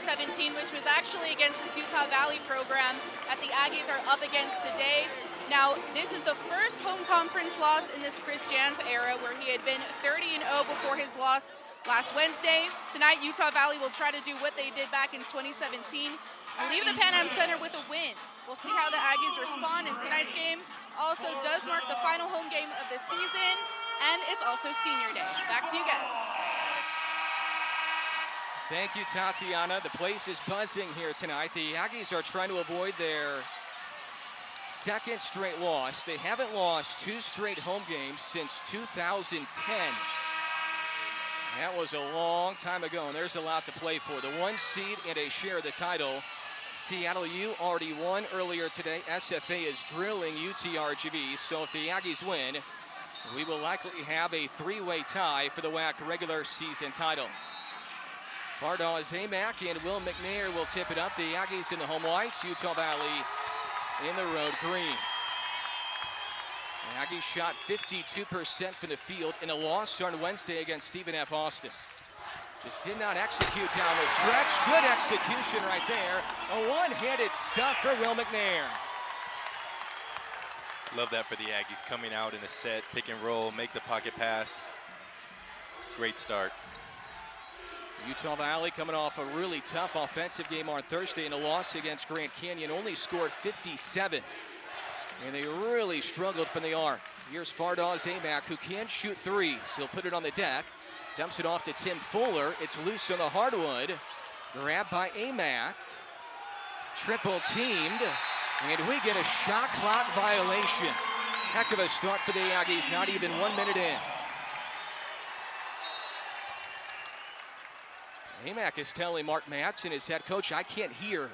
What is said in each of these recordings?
2017, which was actually against this Utah Valley program that the Aggies are up against today. Now, this is the first home conference loss in this Chris Jans era, where he had been 30-0 before his loss last Wednesday. Tonight, Utah Valley will try to do what they did back in 2017, leave the Pan Am Center with a win. We'll see how the Aggies respond in tonight's game. Also does mark the final home game of the season, and it's also senior day. Back to you guys. Thank you, Tatiana. The place is buzzing here tonight. The Aggies are trying to avoid their second straight loss. They haven't lost 2 straight home games since 2010. That was a long time ago, and there's a lot to play for. The 1 seed and a share of the title. Seattle U already won earlier today. SFA is drilling UTRGV, so if the Aggies win, we will likely have a 3-way tie for the WAC regular season title. Fardaws Amack and Will McNair will tip it up. The Aggies in the home whites, Utah Valley in the road green. The Aggies shot 52% from the field in a loss on Wednesday against Stephen F. Austin. Just did not execute down the stretch. Good execution right there. A one-handed stuff for Will McNair. Love that for the Aggies, coming out in a set, pick and roll, make the pocket pass. Great start. Utah Valley coming off a really tough offensive game on Thursday in a loss against Grand Canyon, only scored 57. And they really struggled from the arc. Here's Fardaws Amack, who can shoot threes. He'll put it on the deck. Dumps it off to Tim Fuller. It's loose on the hardwood. Grabbed by Amack. Triple teamed. And we get a shot clock violation. Heck of a start for the Aggies, not even 1 minute in. Amack is telling Mark Matson, his head coach, I can't hear.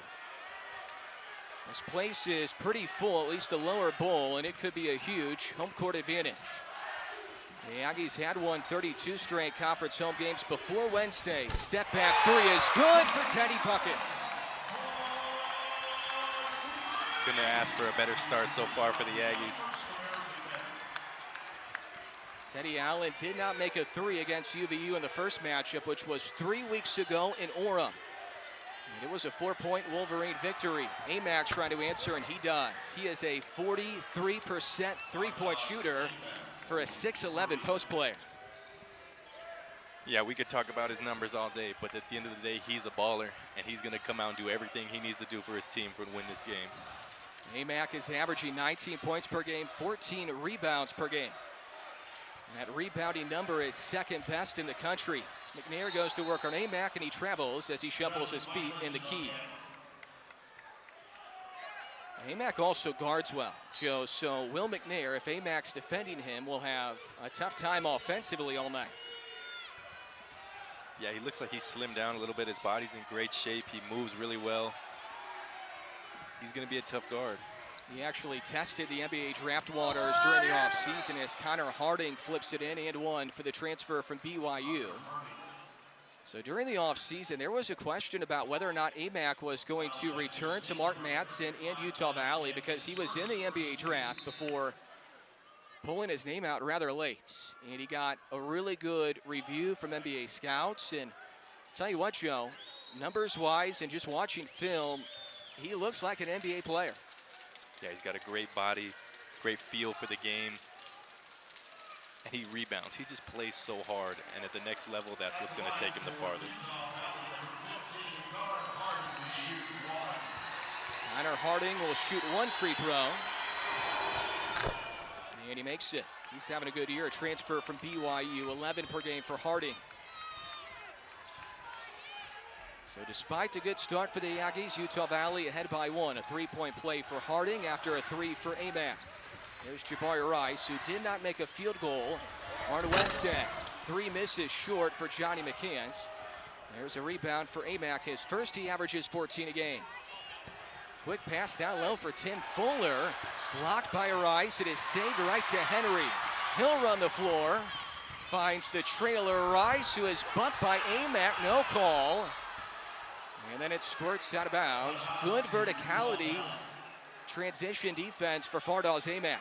This place is pretty full, at least the lower bowl, and it could be a huge home court advantage. The Aggies had won 32 straight conference home games before Wednesday. Step back 3 is good for Teddy Buckets. Couldn't have asked for a better start so far for the Aggies. Teddy Allen did not make a 3 against UVU in the first matchup, which was 3 weeks ago in Orem. And it was a 4-point Wolverine victory. Amack trying to answer, and he does. He is a 43% three-point shooter for a 6'11" post player. Yeah, we could talk about his numbers all day, but at the end of the day, he's a baller, and he's going to come out and do everything he needs to do for his team to win this game. Amack is averaging 19 points per game, 14 rebounds per game. That rebounding number is second best in the country. McNair goes to work on Amack, and he travels as he shuffles his feet in the key. Amack also guards well, Joe, so Will McNair, if Amack's defending him, will have a tough time offensively all night. Yeah, he looks like he's slimmed down a little bit. His body's in great shape. He moves really well. He's going to be a tough guard. He actually tested the NBA draft waters during the offseason as Connor Harding flips it in and one for the transfer from BYU. So during the offseason, there was a question about whether or not Amack was going to return to Mark Matson and Utah Valley because he was in the NBA draft before pulling his name out rather late. And he got a really good review from NBA scouts. And I'll tell you what, Joe, numbers-wise and just watching film, he looks like an NBA player. Yeah, he's got a great body, great feel for the game. And he rebounds. He just plays so hard. And at the next level, that's what's going to take him the farthest. Connor Harding will shoot 1 free throw. And he makes it. He's having a good year. A transfer from BYU, 11 per game for Harding. So despite the good start for the Aggies, Utah Valley ahead by 1. A 3-point play for Harding after a 3 for Amack. There's Jabari Rice, who did not make a field goal on Wednesday. 3 misses short for Johnny McCants. There's a rebound for Amack. His first, he averages 14 a game. Quick pass down low for Tim Fuller. Blocked by Rice. It is saved right to Henry. He'll run the floor. Finds the trailer Rice, who is bumped by Amack. No call. And then it squirts out of bounds. Good verticality. Transition defense for Fardaws Amack.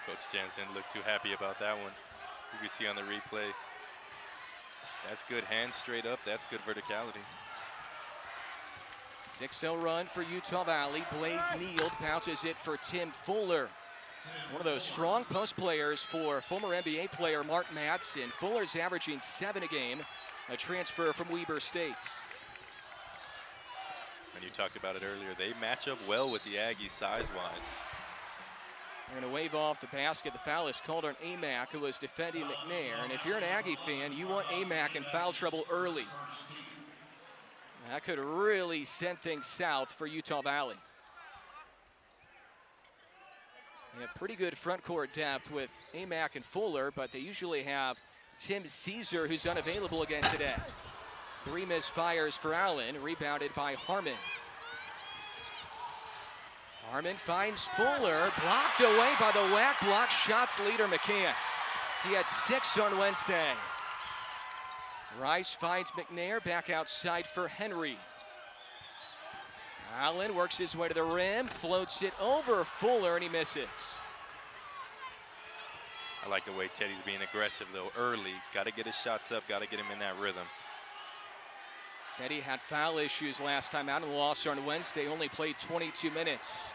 Coach Jans didn't look too happy about that one. You can see on the replay That's good. Hands straight up. That's good verticality. 6-0 run for Utah Valley. Blaze Neal bounces it for Tim Fuller. One of those strong post players for former NBA player Mark Madsen. Fuller's averaging 7 a game, a transfer from Weber State. And you talked about it earlier. They match up well with the Aggies size-wise. They're going to wave off the basket. The foul is called on Amack, who was defending McNair. And if you're an Aggie fan, you want Amack in foul trouble early. That could really send things south for Utah Valley. They have pretty good front court depth with Amack and Fuller, but they usually have Tim Caesar, who's unavailable again today. 3 misfires for Allen, rebounded by Harmon. Harmon finds Fuller, blocked away by the WAC block shots leader McCants. He had 6 on Wednesday. Rice finds McNair back outside for Henry. Allen works his way to the rim, floats it over Fuller, and he misses. I like the way Teddy's being aggressive, though, early. Got to get his shots up, got to get him in that rhythm. Teddy had foul issues last time out in the loss on Wednesday, only played 22 minutes.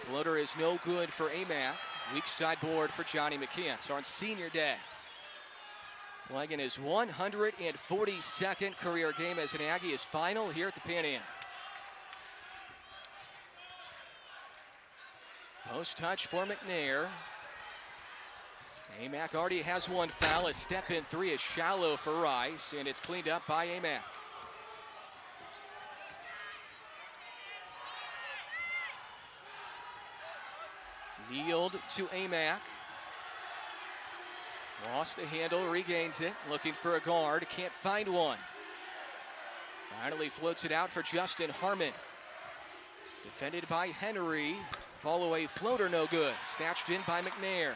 Floater is no good for Amack. Weak side board for Johnny McCants on senior day. Playing in his 142nd career game as an Aggie, his final here at the Pan Am. Post touch for McNair. Amack already has 1 foul. A step-in 3 is shallow for Rice, and it's cleaned up by Amack. Yield to Amack. Lost the handle, regains it, looking for a guard, can't find one. Finally floats it out for Justin Harmon. Defended by Henry. Fall-away floater, no good. Snatched in by McNair.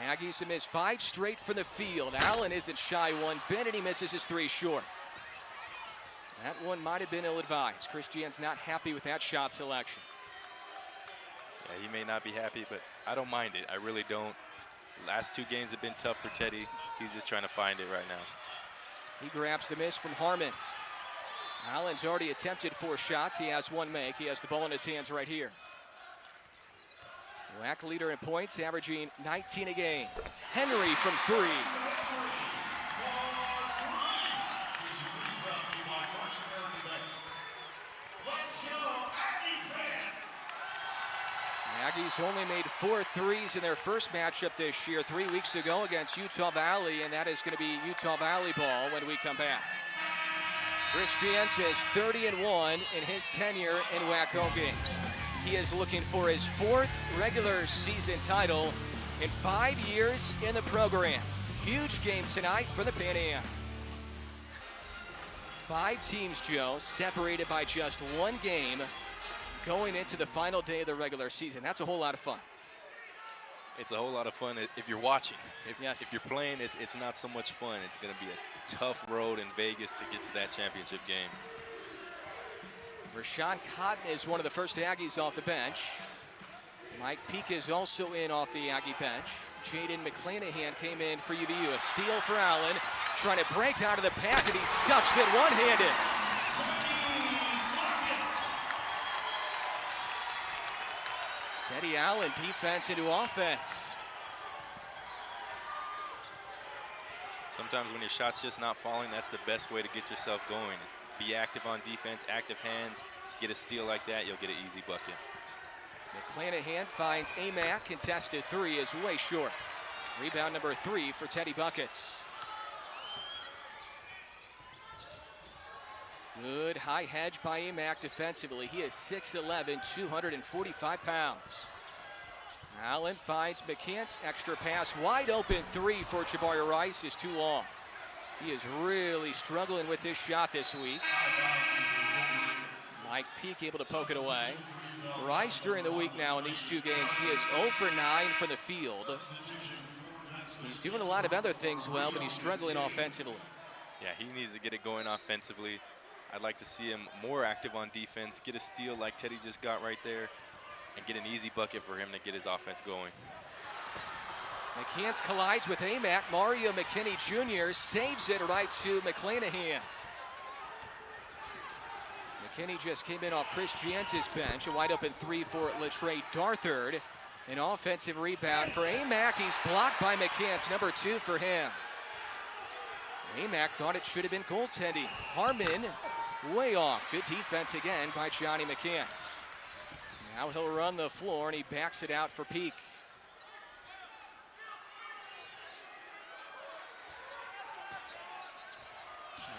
Aggies have missed 5 straight from the field. Allen isn't shy one bit, and he misses his 3 short. That one might have been ill-advised. Christian's not happy with that shot selection. Yeah, he may not be happy, but I don't mind it. I really don't. Last 2 games have been tough for Teddy. He's just trying to find it right now. He grabs the miss from Harmon. Allen's already attempted 4 shots. He has 1 make. He has the ball in his hands right here. WAC leader in points, averaging 19 a game. Henry from 3. Aggies only made 4 threes in their first matchup this year 3 weeks ago against Utah Valley, and that is going to be Utah Valley ball when we come back. Christians is 30-1 in his tenure in WAC home games. He is looking for his 4th regular season title in 5 years in the program. Huge game tonight for the Pan Am. 5 teams, Joe, separated by just 1 game going into the final day of the regular season. That's a whole lot of fun. It's a whole lot of fun if you're watching. Yes. If you're playing, it's not so much fun. It's going to be a tough road in Vegas to get to that championship game. Rashawn Cotton is one of the first Aggies off the bench. Mike Peak is also in off the Aggie bench. Jaden McClanahan came in for UVU. A steal for Allen, trying to break out of the pack, and he stuffs it one-handed. Teddy Allen, defense into offense. Sometimes when your shot's just not falling, that's the best way to get yourself going. Is be active on defense, active hands, get a steal like that, you'll get an easy bucket. McClanahan finds Amack, contested 3 is way short. Rebound number 3 for Teddy Buckets. Good high hedge by Amack defensively. He is 6'11", 245 pounds. Allen finds McCants, extra pass, wide open 3 for Jabari Rice is too long. He is really struggling with his shot this week. Mike Peak able to poke it away. Rice during the week now in these 2 games, he is 0 for 9 from the field. He's doing a lot of other things well, but he's struggling offensively. Yeah, he needs to get it going offensively. I'd like to see him more active on defense, get a steal like Teddy just got right there, and get an easy bucket for him to get his offense going. McCants collides with AMAC. Mario McKinney Jr. saves it right to McClanahan. McKinney just came in off Chris Jantz's bench. A wide open three for Latrey Darthard. An offensive rebound for AMAC. He's blocked by McCants, number 2 for him. AMAC thought it should have been goaltending. Harmon way off. Good defense again by Johnny McCants. Now he'll run the floor and he backs it out for Peak.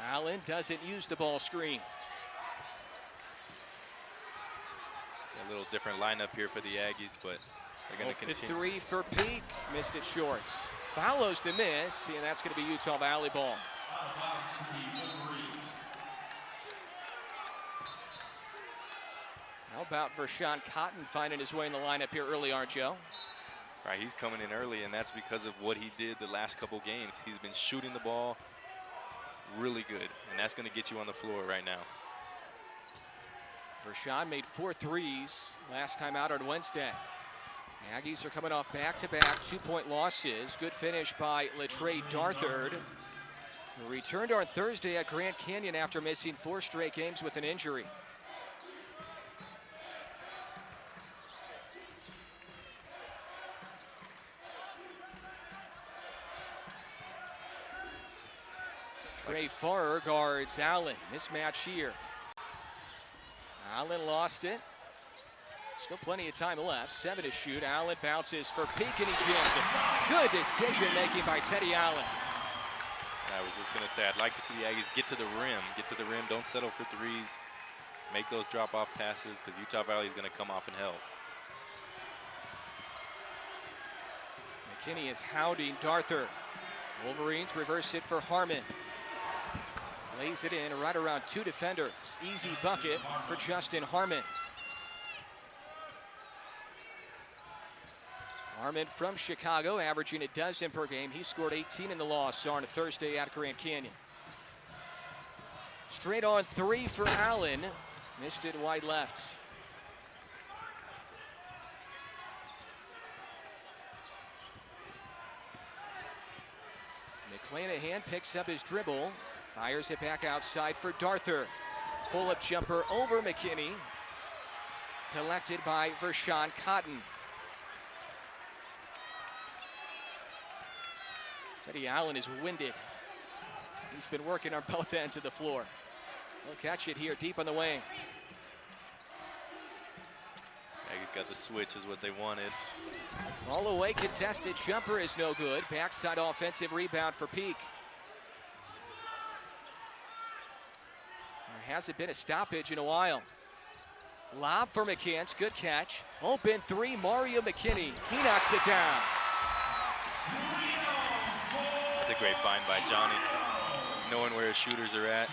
Allen doesn't use the ball screen. A little different lineup here for the Aggies, but they're going to continue. The 3 for Peak, missed it short. Follows the miss, and that's going to be Utah Valley ball. How about Vershawn Cotton finding his way in the lineup here early, aren't you? Right, he's coming in early, and that's because of what he did the last couple games. He's been shooting the ball really good, and that's going to get you on the floor right now. Vershawn made 4 threes last time out on Wednesday. Aggies are coming off back-to-back 2-point losses. Good finish by Latrey Darthard, who returned on Thursday at Grand Canyon after missing 4 straight games with an injury. Trey Farrer guards Allen. Mismatch here. Allen lost it. Still plenty of time left. 7 to shoot. Allen bounces for Peak and he jams it. Good decision making by Teddy Allen. I was just going to say, I'd like to see the Aggies get to the rim. Get to the rim. Don't settle for threes. Make those drop-off passes because Utah Valley is going to come off and help. McKinney is hounding Darthard. Wolverines reverse it for Harmon. Lays it in right around 2 defenders. Easy bucket for Justin Harmon. Harmon from Chicago, averaging a dozen per game. He scored 18 in the loss on Thursday at Grand Canyon. Straight on 3 for Allen. Missed it wide left. McClanahan picks up his dribble. Fires it back outside for Darthard. Pull-up jumper over McKinney. Collected by Vershawn Cotton. Teddy Allen is winded. He's been working on both ends of the floor. He'll catch it here deep on the wing. Aggies got the switch is what they wanted. All away contested jumper is no good. Backside offensive rebound for Peak. There hasn't been a stoppage in a while. Lob for McCants, good catch. Open 3, Mario McKinney. He knocks it down. That's a great find by Johnny, knowing where his shooters are at.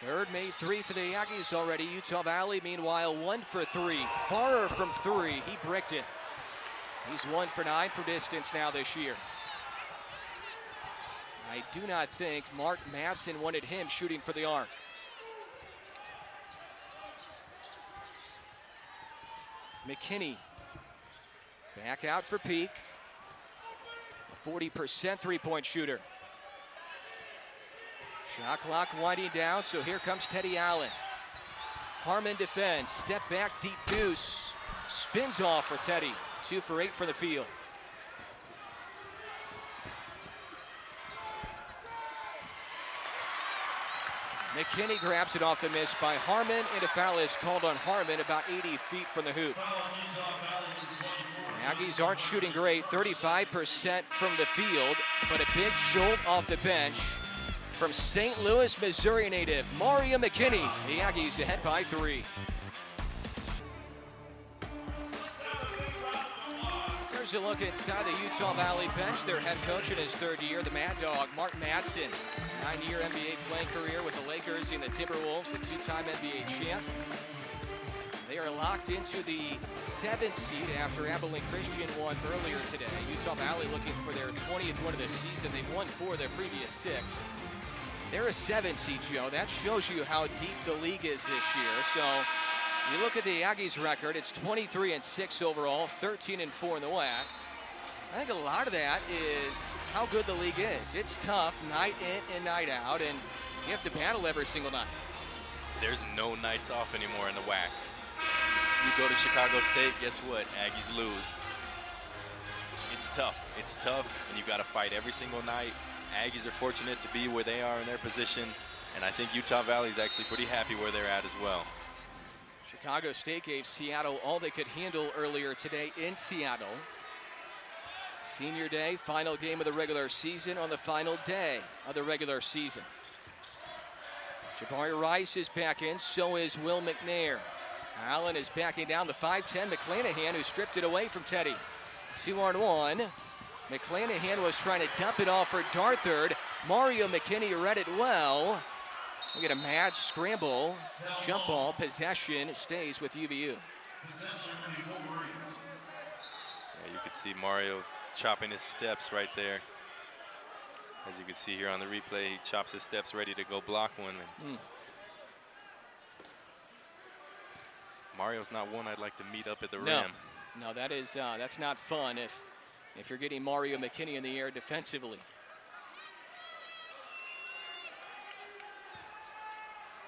Third made 3 for the Aggies already. Utah Valley, meanwhile, 1 for 3. Farrer from 3, he bricked it. He's 1 for 9 from distance now this year. I do not think Mark Madsen wanted him shooting for the arc. McKinney back out for Peak. A 40% three-point shooter. Shot clock winding down, so here comes Teddy Allen. Harmon defends, step back, deep deuce. Spins off for Teddy. 2 for 8 for the field. McKinney grabs it off the miss by Harmon, and a foul is called on Harmon about 80 feet from the hoop. The Aggies aren't shooting great, 35% from the field, but a big jolt off the bench from St. Louis, Missouri native Mario McKinney. The Aggies ahead by 3. Here's a look inside the Utah Valley bench. Their head coach in his 3rd year, the Mad Dog, Mark Madsen. 9-year NBA playing career with the Lakers and the Timberwolves, a 2-time NBA champ. They are locked into the 7th seed after Abilene Christian won earlier today. Utah Valley looking for their 20th win of the season. They've won 4 of their previous 6. They're a 7th seed, Joe. That shows you how deep the league is this year. So You look at the Aggies record, it's 23-6 overall, 13-4 in the WAC. I think a lot of that is how good the league is. It's tough night in and night out, and you have to battle every single night. There's no nights off anymore in the WAC. You go to Chicago State, guess what? Aggies lose. It's tough, and you got to fight every single night. Aggies are fortunate to be where they are in their position, and I think Utah Valley is actually pretty happy where they're at as well. Chicago State gave Seattle all they could handle earlier today in Seattle. Senior day, final game of the regular season on the final day of the regular season. Jabari Rice is back in, so is Will McNair. Allen is backing down the 5'10", McClanahan, who stripped it away from Teddy. 2-on-1. McClanahan was trying to dump it off for Darthard. Mario McKinney read it well. We get a match scramble, jump ball, possession stays with UVU. Yeah, you could see Mario chopping his steps right there. As you can see here on the replay, he chops his steps ready to go block one. Mario's not one I'd like to meet up at the rim. No, that is that's not fun if you're getting Mario McKinney in the air defensively.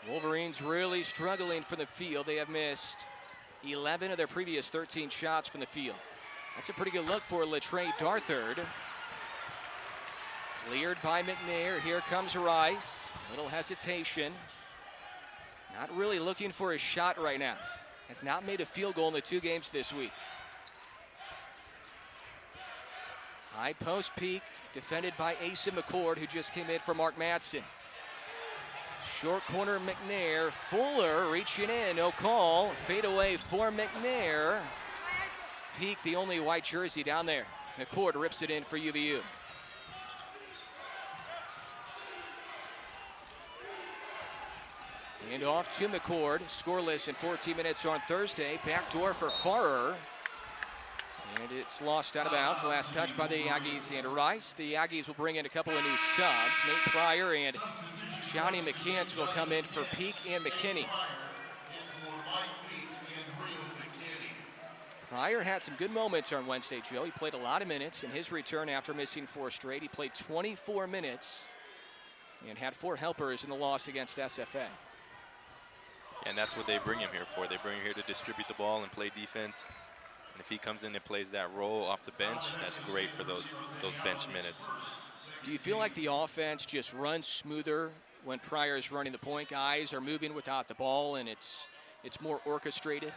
Wolverines really struggling from the field. They have missed 11 of their previous 13 shots from the field. That's a pretty good look for Latrey Darthard. Cleared by McNair. Here comes Rice. Little hesitation. Not really looking for a shot right now. Has not made a field goal in the 2 games this week. High post peak, defended by Asa McCord, who just came in for Mark Madsen. Short corner McNair. Fuller reaching in, no call. Fade away for McNair. Peak, the only white jersey down there. McCord rips it in for UVU. Hand off to McCord. Scoreless in 14 minutes on Thursday. Backdoor for Farrer. And it's lost out of bounds. Last touch by the Aggies and Rice. The Aggies will bring in a couple of new subs. Nate Pryor and Johnny McCants will come in for Peak and McKinney. Pryor had some good moments on Wednesday, Joe. He played a lot of minutes in his return after missing 4 straight. He played 24 minutes and had 4 helpers in the loss against SFA. And that's what they bring him here for. They bring him here to distribute the ball and play defense. And if he comes in and plays that role off the bench, that's great for those bench minutes. Do you feel like the offense just runs smoother when Pryor is running the point? Guys are moving without the ball, and it's more orchestrated?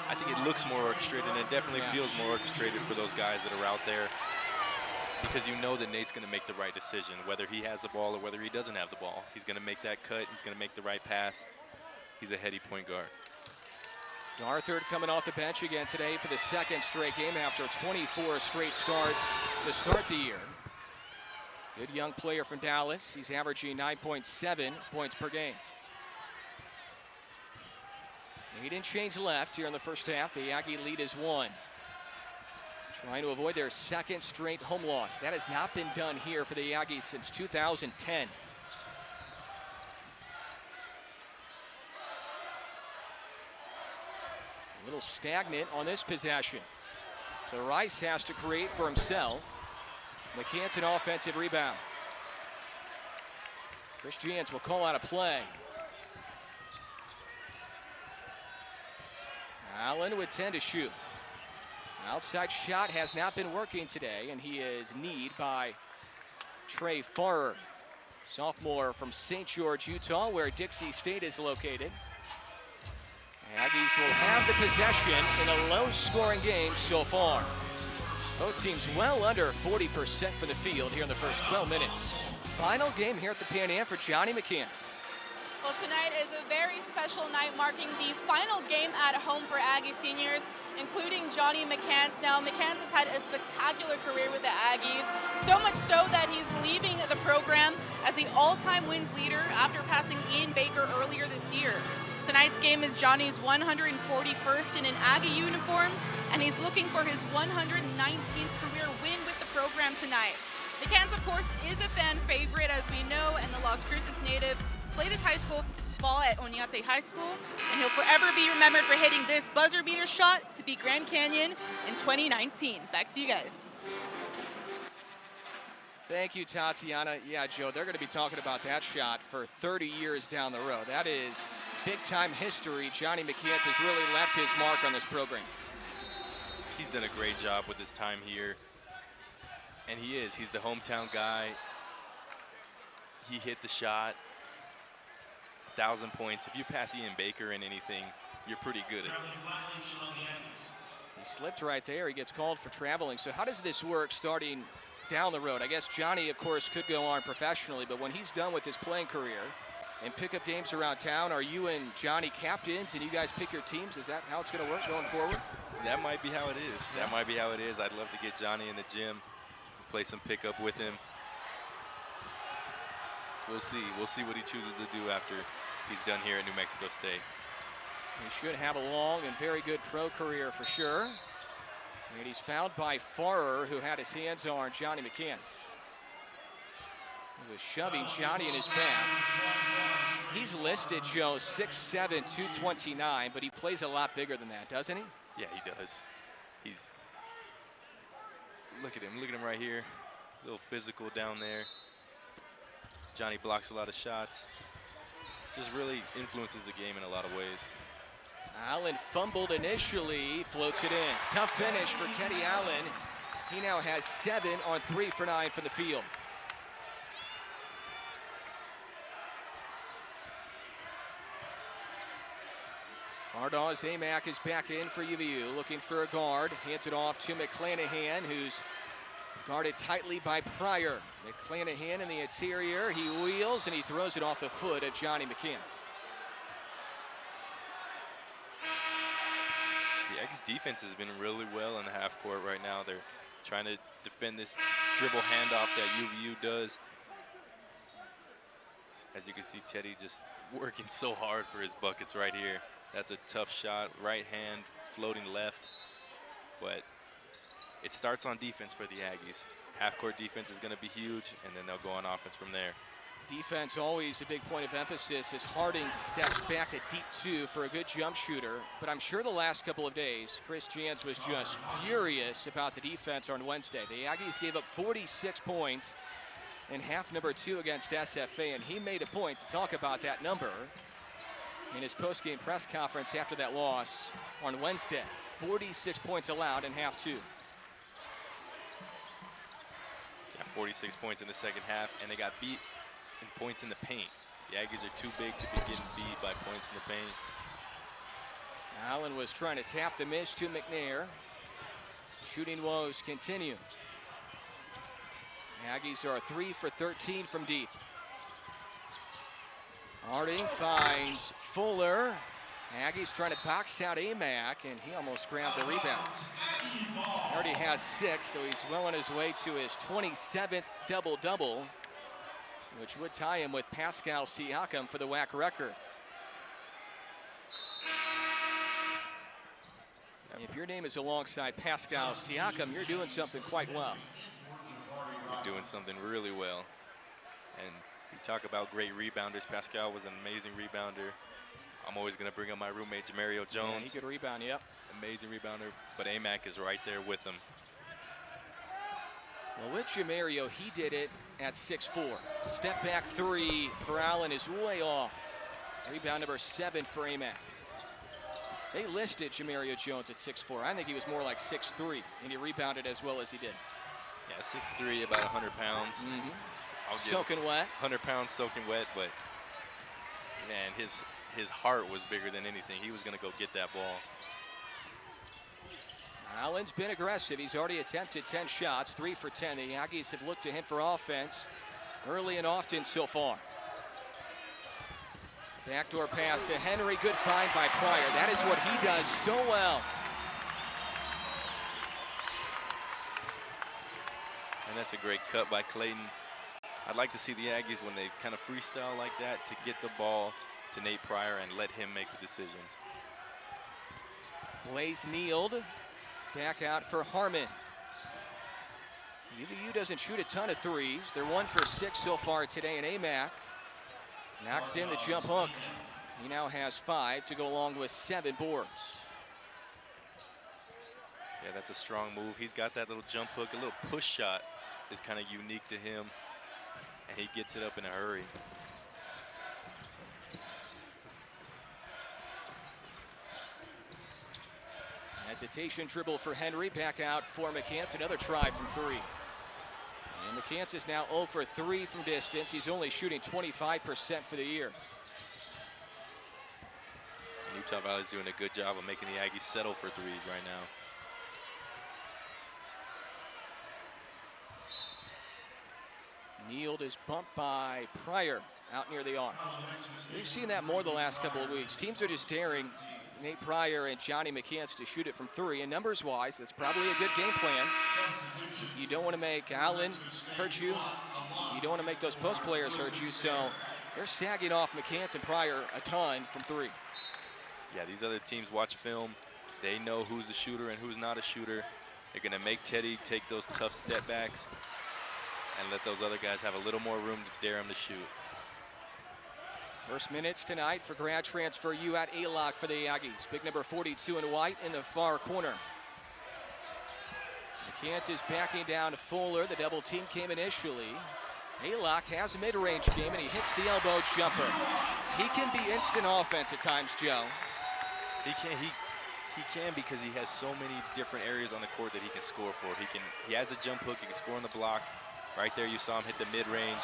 I think it looks more orchestrated, and it definitely feels more orchestrated for those guys that are out there, because you know that Nate's going to make the right decision, whether he has the ball or whether he doesn't have the ball. He's going to make that cut. He's going to make the right pass. He's a heady point guard. Darthard coming off the bench again today for the 2nd straight game after 24 straight starts to start the year. Good young player from Dallas. He's averaging 9.7 points per game. 8 and change left here in the first half. The Aggie lead is 1. Trying to avoid their 2nd straight home loss. That has not been done here for the Aggies since 2010. A little stagnant on this possession. So Rice has to create for himself. McCants an offensive rebound. Christians will call out a play. Allen with 10 to shoot. Outside shot has not been working today, and he is kneed by Trey Farrer, sophomore from St. George, Utah, where Dixie State is located. Aggies will have the possession in a low-scoring game so far. Both teams well under 40% from the field here in the first 12 minutes. Final game here at the Pan Am for Johnny McCants. Well, tonight is a very special night marking the final game at home for Aggie seniors, including Johnny McCants. Now, McCants has had a spectacular career with the Aggies, so much so that he's leaving the program as the all-time wins leader after passing Ian Baker earlier this year. Tonight's game is Johnny's 141st in an Aggie uniform, and he's looking for his 119th career win with the program tonight. McCants, of course, is a fan favorite, as we know, and the Las Cruces native played his high school fall at Oñate High School, and he'll forever be remembered for hitting this buzzer beater shot to beat Grand Canyon in 2019. Back to you guys. Thank you, Tatiana. Yeah, Joe, they're going to be talking about that shot for 30 years down the road. That is big-time history. Johnny McCants has really left his mark on this program. He's done a great job with his time here. And he's the hometown guy. He hit the shot, 1,000 points. If you pass Ian Baker in anything, you're pretty good at it. He slipped right there. He gets called for traveling. So how does this work starting down the road? I guess Johnny, of course, could go on professionally, but when he's done with his playing career and pick up games around town, are you and Johnny captains and you guys pick your teams? Is that how it's going to work going forward? That might be how it is. That might be how it is. I'd love to get Johnny in the gym, play some pickup with him. We'll see. We'll see what he chooses to do after he's done here at New Mexico State. He should have a long and very good pro career for sure. And he's fouled by Farrer, who had his hands on Johnny McCants. He was shoving Johnny in his back. He's listed, Joe, 6'7", 229, but he plays a lot bigger than that, doesn't he? Yeah, he does. Look at him right here. A little physical down there. Johnny blocks a lot of shots. Just really influences the game in a lot of ways. Allen fumbled initially, floats it in. Tough finish for Teddy Allen. He now has 7 on 3 for 9 from the field. Fardaz Amack is back in for UVU, looking for a guard. Hands it off to McClanahan, who's guarded tightly by Pryor. McClanahan in the interior. He wheels and he throws it off the foot of Johnny McCants. The Aggies defense has been really well in the half court right now. They're trying to defend this dribble handoff that UVU does. As you can see, Teddy just working so hard for his buckets right here. That's a tough shot, right hand, floating left. But it starts on defense for the Aggies. Half-court defense is going to be huge, and then they'll go on offense from there. Defense always a big point of emphasis as Harding steps back at deep 2 for a good jump shooter. But I'm sure the last couple of days, Chris Jans was just furious about the defense on Wednesday. The Aggies gave up 46 points in half number 2 against SFA, and he made a point to talk about that number in his post-game press conference after that loss on Wednesday. 46 points allowed in half 2. 46 points in the second half, and they got beat in points in the paint. The Aggies are too big to be getting beat by points in the paint. Allen was trying to tap the miss to McNair. Shooting woes continue. The Aggies are 3 for 13 from deep. Harding finds Fuller. Aggies trying to box out Amack, and he almost grabbed the rebound. He already has 6, so he's well on his way to his 27th double-double, which would tie him with Pascal Siakam for the WAC record. If your name is alongside Pascal Siakam, you're doing something quite well. You're doing something really well. And you talk about great rebounders. Pascal was an amazing rebounder. I'm always going to bring up my roommate, Jamario Jones. Yeah, he could rebound, yep. Amazing rebounder, but Amack is right there with him. Well, with Jamario, he did it at 6'4". Step back 3 for Allen is way off. Rebound number 7 for Amack. They listed Jamario Jones at 6'4". I think he was more like 6'3", and he rebounded as well as he did. Yeah, 6'3", about 100 pounds. Soaking wet. 100 pounds soaking wet, but man, his heart was bigger than anything. He was going to go get that ball. Allen's been aggressive. He's already attempted 10 shots, 3 for 10. The Aggies have looked to him for offense early and often so far. Backdoor pass to Henry. Good find by Pryor. That is what he does so well. And that's a great cut by Clayton. I'd like to see the Aggies, when they kind of freestyle like that, to get the ball to Nate Pryor and let him make the decisions. Blaze kneeled. Back out for Harmon. UVU doesn't shoot a ton of threes. They're 1 for 6 so far today, and Amack Knocks in the jump hook. He now has 5 to go along with 7 boards. Yeah, that's a strong move. He's got that little jump hook. A little push shot is kind of unique to him, and he gets it up in a hurry. Hesitation dribble for Henry. Back out for McCants. Another try from 3. And McCants is now 0 for 3 from distance. He's only shooting 25% for the year. And Utah Valley's doing a good job of making the Aggies settle for threes right now. Nealed is bumped by Pryor out near the arc. We've seen that more the last couple of weeks. Teams are just daring Nate Pryor and Johnny McCants to shoot it from 3, and numbers-wise, that's probably a good game plan. You don't want to make Allen hurt you. You don't want to make those post players hurt you, so they're sagging off McCants and Pryor a ton from 3. Yeah, these other teams watch film. They know who's a shooter and who's not a shooter. They're going to make Teddy take those tough step backs and let those other guys have a little more room to dare him to shoot. First minutes tonight for grad transfer Yuat Alok for the Aggies. Big number 42 in white in the far corner. McCants is backing down to Fuller. The double team came initially. Alok has a mid-range game and he hits the elbow jumper. He can be instant offense at times, Joe. He can because he has so many different areas on the court that he can score for. He has a jump hook, he can score on the block. Right there you saw him hit the mid-range.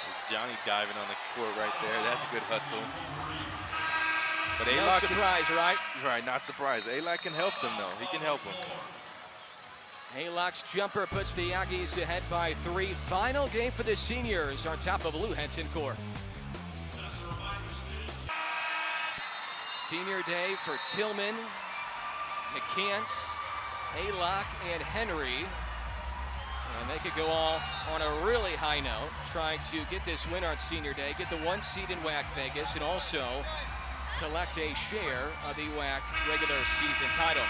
There's Johnny diving on the court right there. That's a good hustle. But No surprise, right? Right, not surprised. Alok can help them though. He can help them. Alok's jumper puts the Aggies ahead by 3. Final game for the seniors on top of Lou Henson Court. Senior day for Tillman, McCants, Alok, and Henry. And they could go off on a really high note, trying to get this win on senior day, get the 1 seed in WAC Vegas, and also collect a share of the WAC regular season title.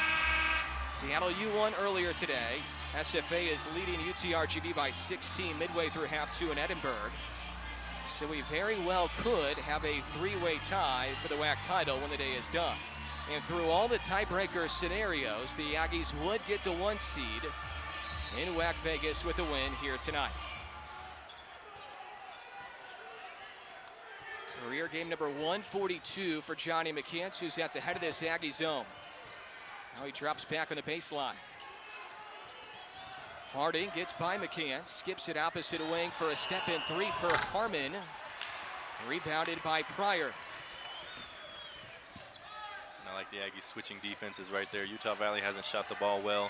Seattle U won earlier today. SFA is leading UTRGV by 16 midway through half 2 in Edinburgh. So we very well could have a 3-way tie for the WAC title when the day is done. And through all the tiebreaker scenarios, the Aggies would get the 1 seed in WAC Vegas with a win here tonight. Career game number 142 for Johnny McCants, who's at the head of this Aggie zone. Now he drops back on the baseline. Harding gets by McCants, skips it opposite wing for a step-in 3 for Harmon. Rebounded by Pryor. And I like the Aggies switching defenses right there. Utah Valley hasn't shot the ball well.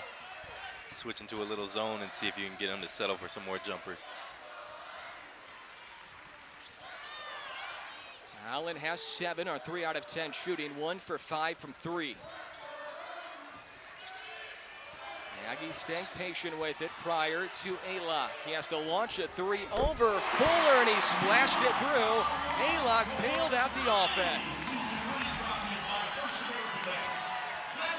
Switch into a little zone and see if you can get them to settle for some more jumpers. Allen has 7 or 3 out of 10 shooting, 1 for 5 from 3. The Aggies staying patient with it. Pryor to Alok. He has to launch a 3 over Fuller, and he splashed it through. Alok bailed out the offense.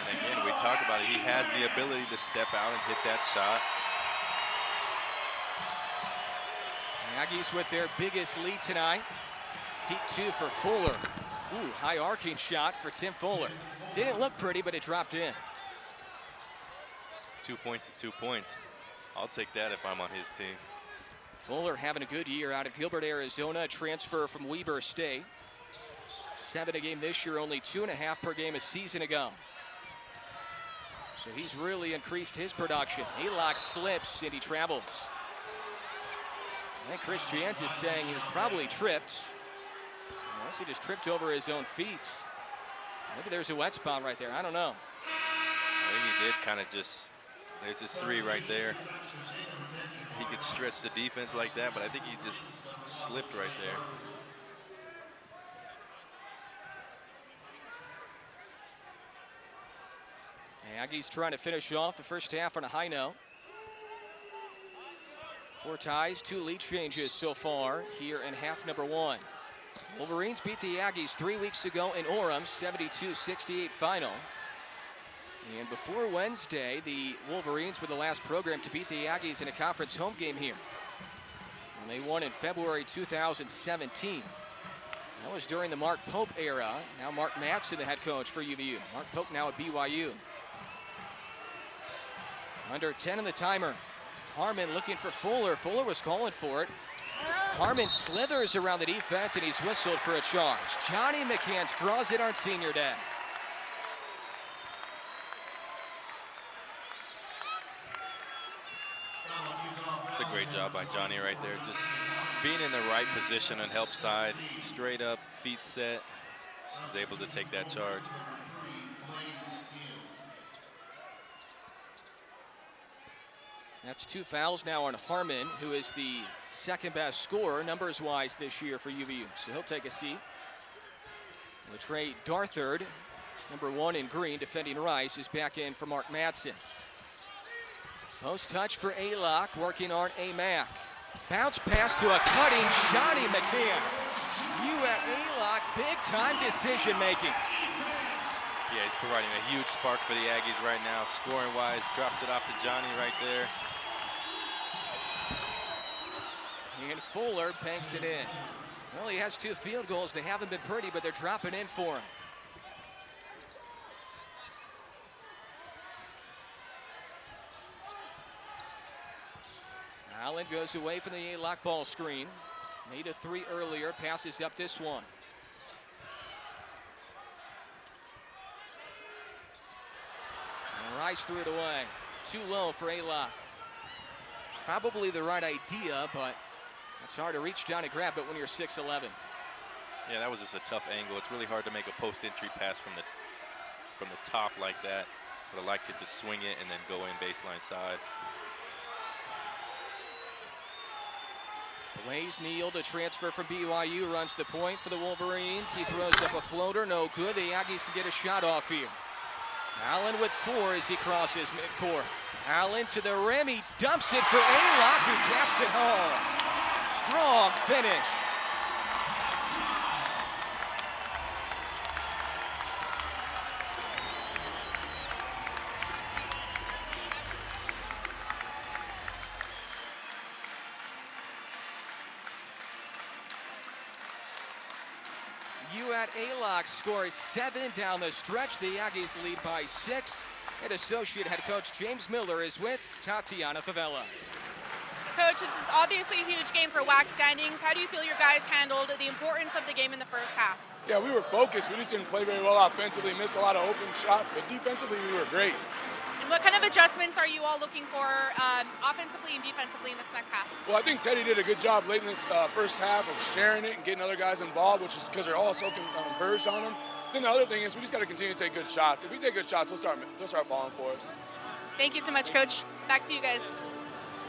And again, we talk about it. He has the ability to step out and hit that shot. The Aggies with their biggest lead tonight. Deep 2 for Fuller. Ooh, high arcing shot for Tim Fuller. Didn't look pretty, but it dropped in. 2 points is 2 points. I'll take that if I'm on his team. Fuller having a good year out of Gilbert, Arizona, transfer from Weber State. 7 a game this year, only 2.5 per game a season ago. So he's really increased his production. Alok slips and he travels. I think Chris Jantz is saying he was probably tripped. Unless he just tripped over his own feet. Maybe there's a wet spot right there. I don't know. I think he did kind of just, there's his 3 right there. He could stretch the defense like that, but I think he just slipped right there. The Aggies trying to finish off the first half on a high note. 4 ties, 2 lead changes so far here in half number 1. Wolverines beat the Aggies 3 weeks ago in Orem, 72-68 final. And before Wednesday, the Wolverines were the last program to beat the Aggies in a conference home game here. And they won in February 2017. That was during the Mark Pope era. Now Mark Matson, the head coach for UVU. Mark Pope now at BYU. Under 10 in the timer. Harmon looking for Fuller. Fuller was calling for it. Harmon slithers around the defense, and he's whistled for a charge. Johnny McCants draws it on senior day. It's a great job by Johnny right there. Just being in the right position on help side, straight up, feet set. He's able to take that charge. That's 2 fouls now on Harmon, who is the second best scorer numbers-wise this year for UVU. So he'll take a seat. Latrey Darthard, number 1 in green, defending Rice, is back in for Mark Matson. Post touch for Alok, working on Amac. Bounce pass to a cutting Johnny McCants. Yuat Alok, big-time decision-making. Yeah, he's providing a huge spark for the Aggies right now. Scoring-wise, drops it off to Johnny right there. And Fuller banks it in. Well, he has 2 field goals. They haven't been pretty, but they're dropping in for him. Allen goes away from the Alok ball screen. Made a 3 earlier, passes up this one. And Rice threw it away. Too low for Alok. Probably the right idea, but it's hard to reach down and grab it when you're 6'11". Yeah, that was just a tough angle. It's really hard to make a post-entry pass from the top like that. Would have liked to just swing it and then go in baseline side. Blaze Neal, the transfer from BYU, runs the point for the Wolverines. He throws up a floater, no good. The Aggies can get a shot off here. Allen with 4 as he crosses midcourt. Allen to the rim, he dumps it for Alok, who taps it home. Strong finish. Yuat Alok scores 7 down the stretch. The Aggies lead by 6. And associate head coach James Miller is with Tatiana Favela. Coach, this is obviously a huge game for WAC standings. How do you feel your guys handled the importance of the game in the first half? Yeah, we were focused. We just didn't play very well offensively, missed a lot of open shots, but defensively we were great. And what kind of adjustments are you all looking for offensively and defensively in this next half? Well, I think Teddy did a good job late in this first half of sharing it and getting other guys involved, which is because they're all so converged on them. Then the other thing is we just got to continue to take good shots. If we take good shots, they'll start falling for us. Thank you so much, Coach. Back to you guys.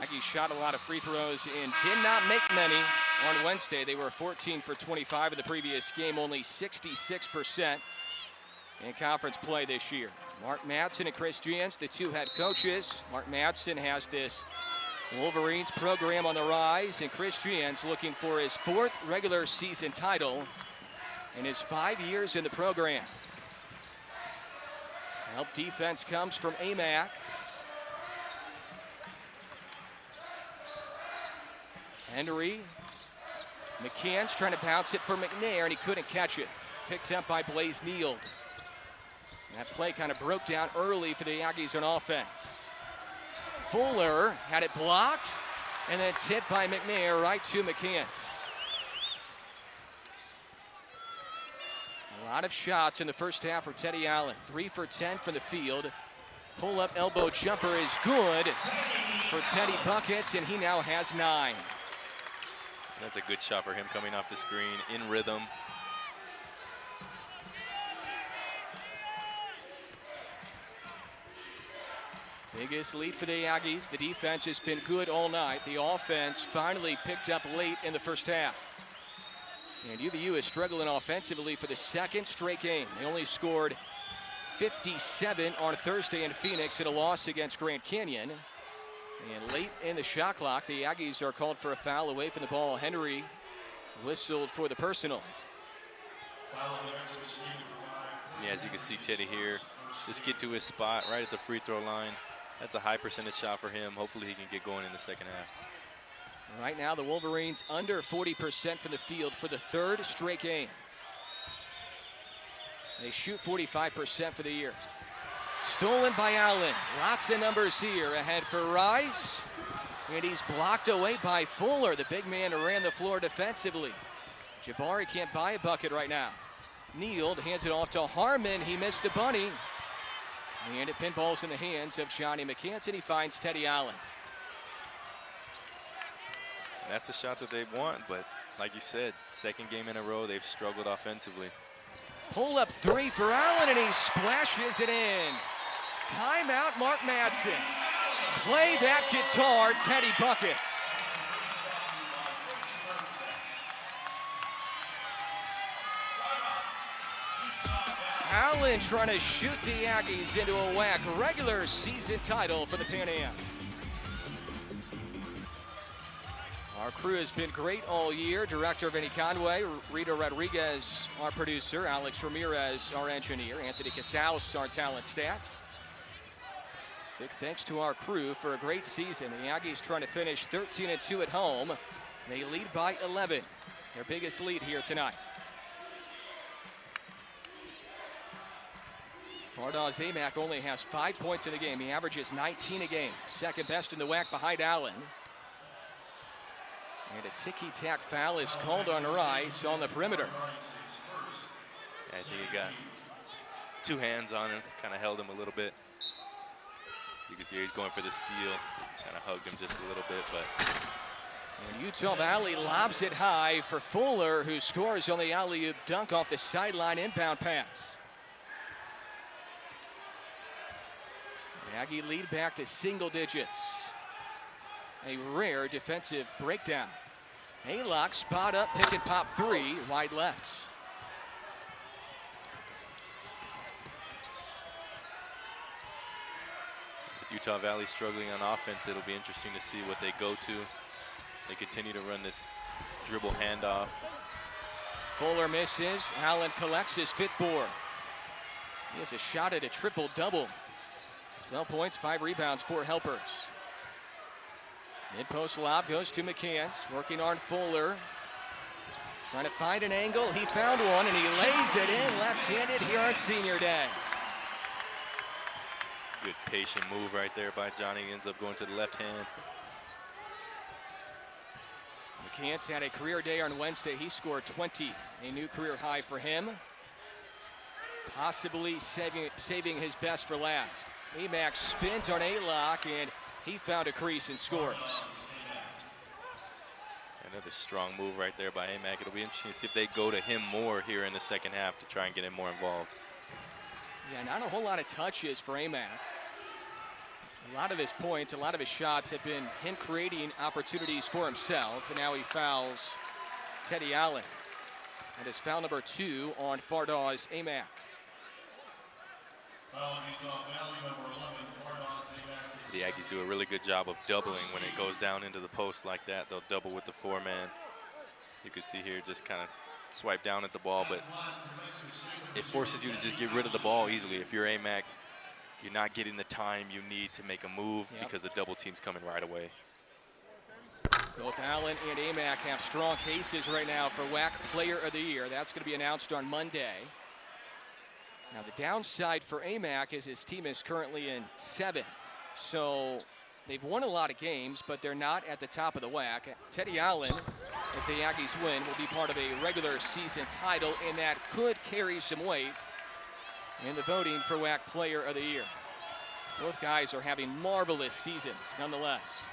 Aggies shot a lot of free throws and did not make many on Wednesday. They were 14 for 25 in the previous game, only 66% in conference play this year. Mark Matson and Chris Jans, the 2 head coaches. Mark Matson has this Wolverines program on the rise, and Chris Jans looking for his 4th regular season title in his 5 years in the program. Help defense comes from Amac. Henry. McCants trying to bounce it for McNair, and he couldn't catch it. Picked up by Blaze Neal. That play kind of broke down early for the Aggies on offense. Fuller had it blocked, and then tipped by McNair right to McCants. A lot of shots in the first half for Teddy Allen. 3 for 10 from the field. Pull-up elbow jumper is good for Teddy Buckets, and he now has 9. That's a good shot for him coming off the screen, in rhythm. Biggest lead for the Aggies. The defense has been good all night. The offense finally picked up late in the first half. And UVU is struggling offensively for the 2nd straight game. They only scored 57 on Thursday in Phoenix in a loss against Grand Canyon. And late in the shot clock, the Aggies are called for a foul away from the ball. Henry whistled for the personal. Yeah, as you can see Teddy here, just get to his spot right at the free throw line. That's a high percentage shot for him. Hopefully he can get going in the second half. Right now, the Wolverines under 40% from the field for the third straight game. They shoot 45% for the year. Stolen by Allen. Lots of numbers here. Ahead for Rice. And he's blocked away by Fuller. The big man ran the floor defensively. Jabari can't buy a bucket right now. Neal hands it off to Harmon. He missed the bunny. And it pinballs in the hands of Johnny McCants, and he finds Teddy Allen. And that's the shot that they want, but like you said, second game in a row, they've struggled offensively. Pull up three for Allen, and he splashes it in. Timeout, Mark Madsen. Play that guitar, Teddy Buckets. Allen trying to shoot the Aggies into a WAC regular season title for the Pan Am. Our crew has been great all year. Director Vinny Conway, Rita Rodriguez, our producer, Alex Ramirez, our engineer, Anthony Casals, our talent stats. Big thanks to our crew for a great season. The Aggies trying to finish 13-2 at home. They lead by 11, their biggest lead here tonight. Fardaws Amac only has 5 points in the game. He averages 19 a game. Second best in the WAC behind Allen. And a ticky-tack foul is called on Rice on the perimeter. Yeah, I think he got two hands on him, kind of held him a little bit. You can see he's going for the steal. Kind of hugged him just a little bit, but. And Utah Valley lobs it high for Fuller, who scores on the alley-oop dunk off the sideline inbound pass. The Aggie lead back to single digits. A rare defensive breakdown. Alok spot up, pick and pop three, wide left. With Utah Valley struggling on offense, it'll be interesting to see what they go to. They continue to run this dribble handoff. Fuller misses. Allen collects his fifth board. He has a shot at a triple-double. 12 points, 5 rebounds, 4 helpers. Mid-post lob goes to McCants, working on Fuller. Trying to find an angle. He found one, and he lays it in left-handed here on senior day. Good patient move right there by Johnny. Ends up going to the left hand. McCants had a career day on Wednesday. He scored 20, a new career high for him. Possibly saving his best for last. Amac spins on Alok, and he found a crease and scores. Another strong move right there by Amac. It'll be interesting to see if they go to him more here in the second half to try and get him more involved. Yeah, not a whole lot of touches for Amac. A lot of his points, a lot of his shots have been him creating opportunities for himself, and now he fouls Teddy Allen. That is foul number 2 on Fardaws Amac. The Aggies do a really good job of doubling when it goes down into the post like that. They'll double with the 4-man. You can see here just kind of swipe down at the ball, but it forces you to just get rid of the ball easily. If you're Amac, you're not getting the time you need to make a move because the double team's coming right away. Both Allen and Amac have strong cases right now for WAC Player of the Year. That's going to be announced on Monday. Now the downside for Amac is his team is currently in 7th. So they've won a lot of games, but they're not at the top of the WAC. Teddy Allen, if the Aggies win, will be part of a regular season title, and that could carry some weight in the voting for WAC Player of the Year. Both guys are having marvelous seasons nonetheless.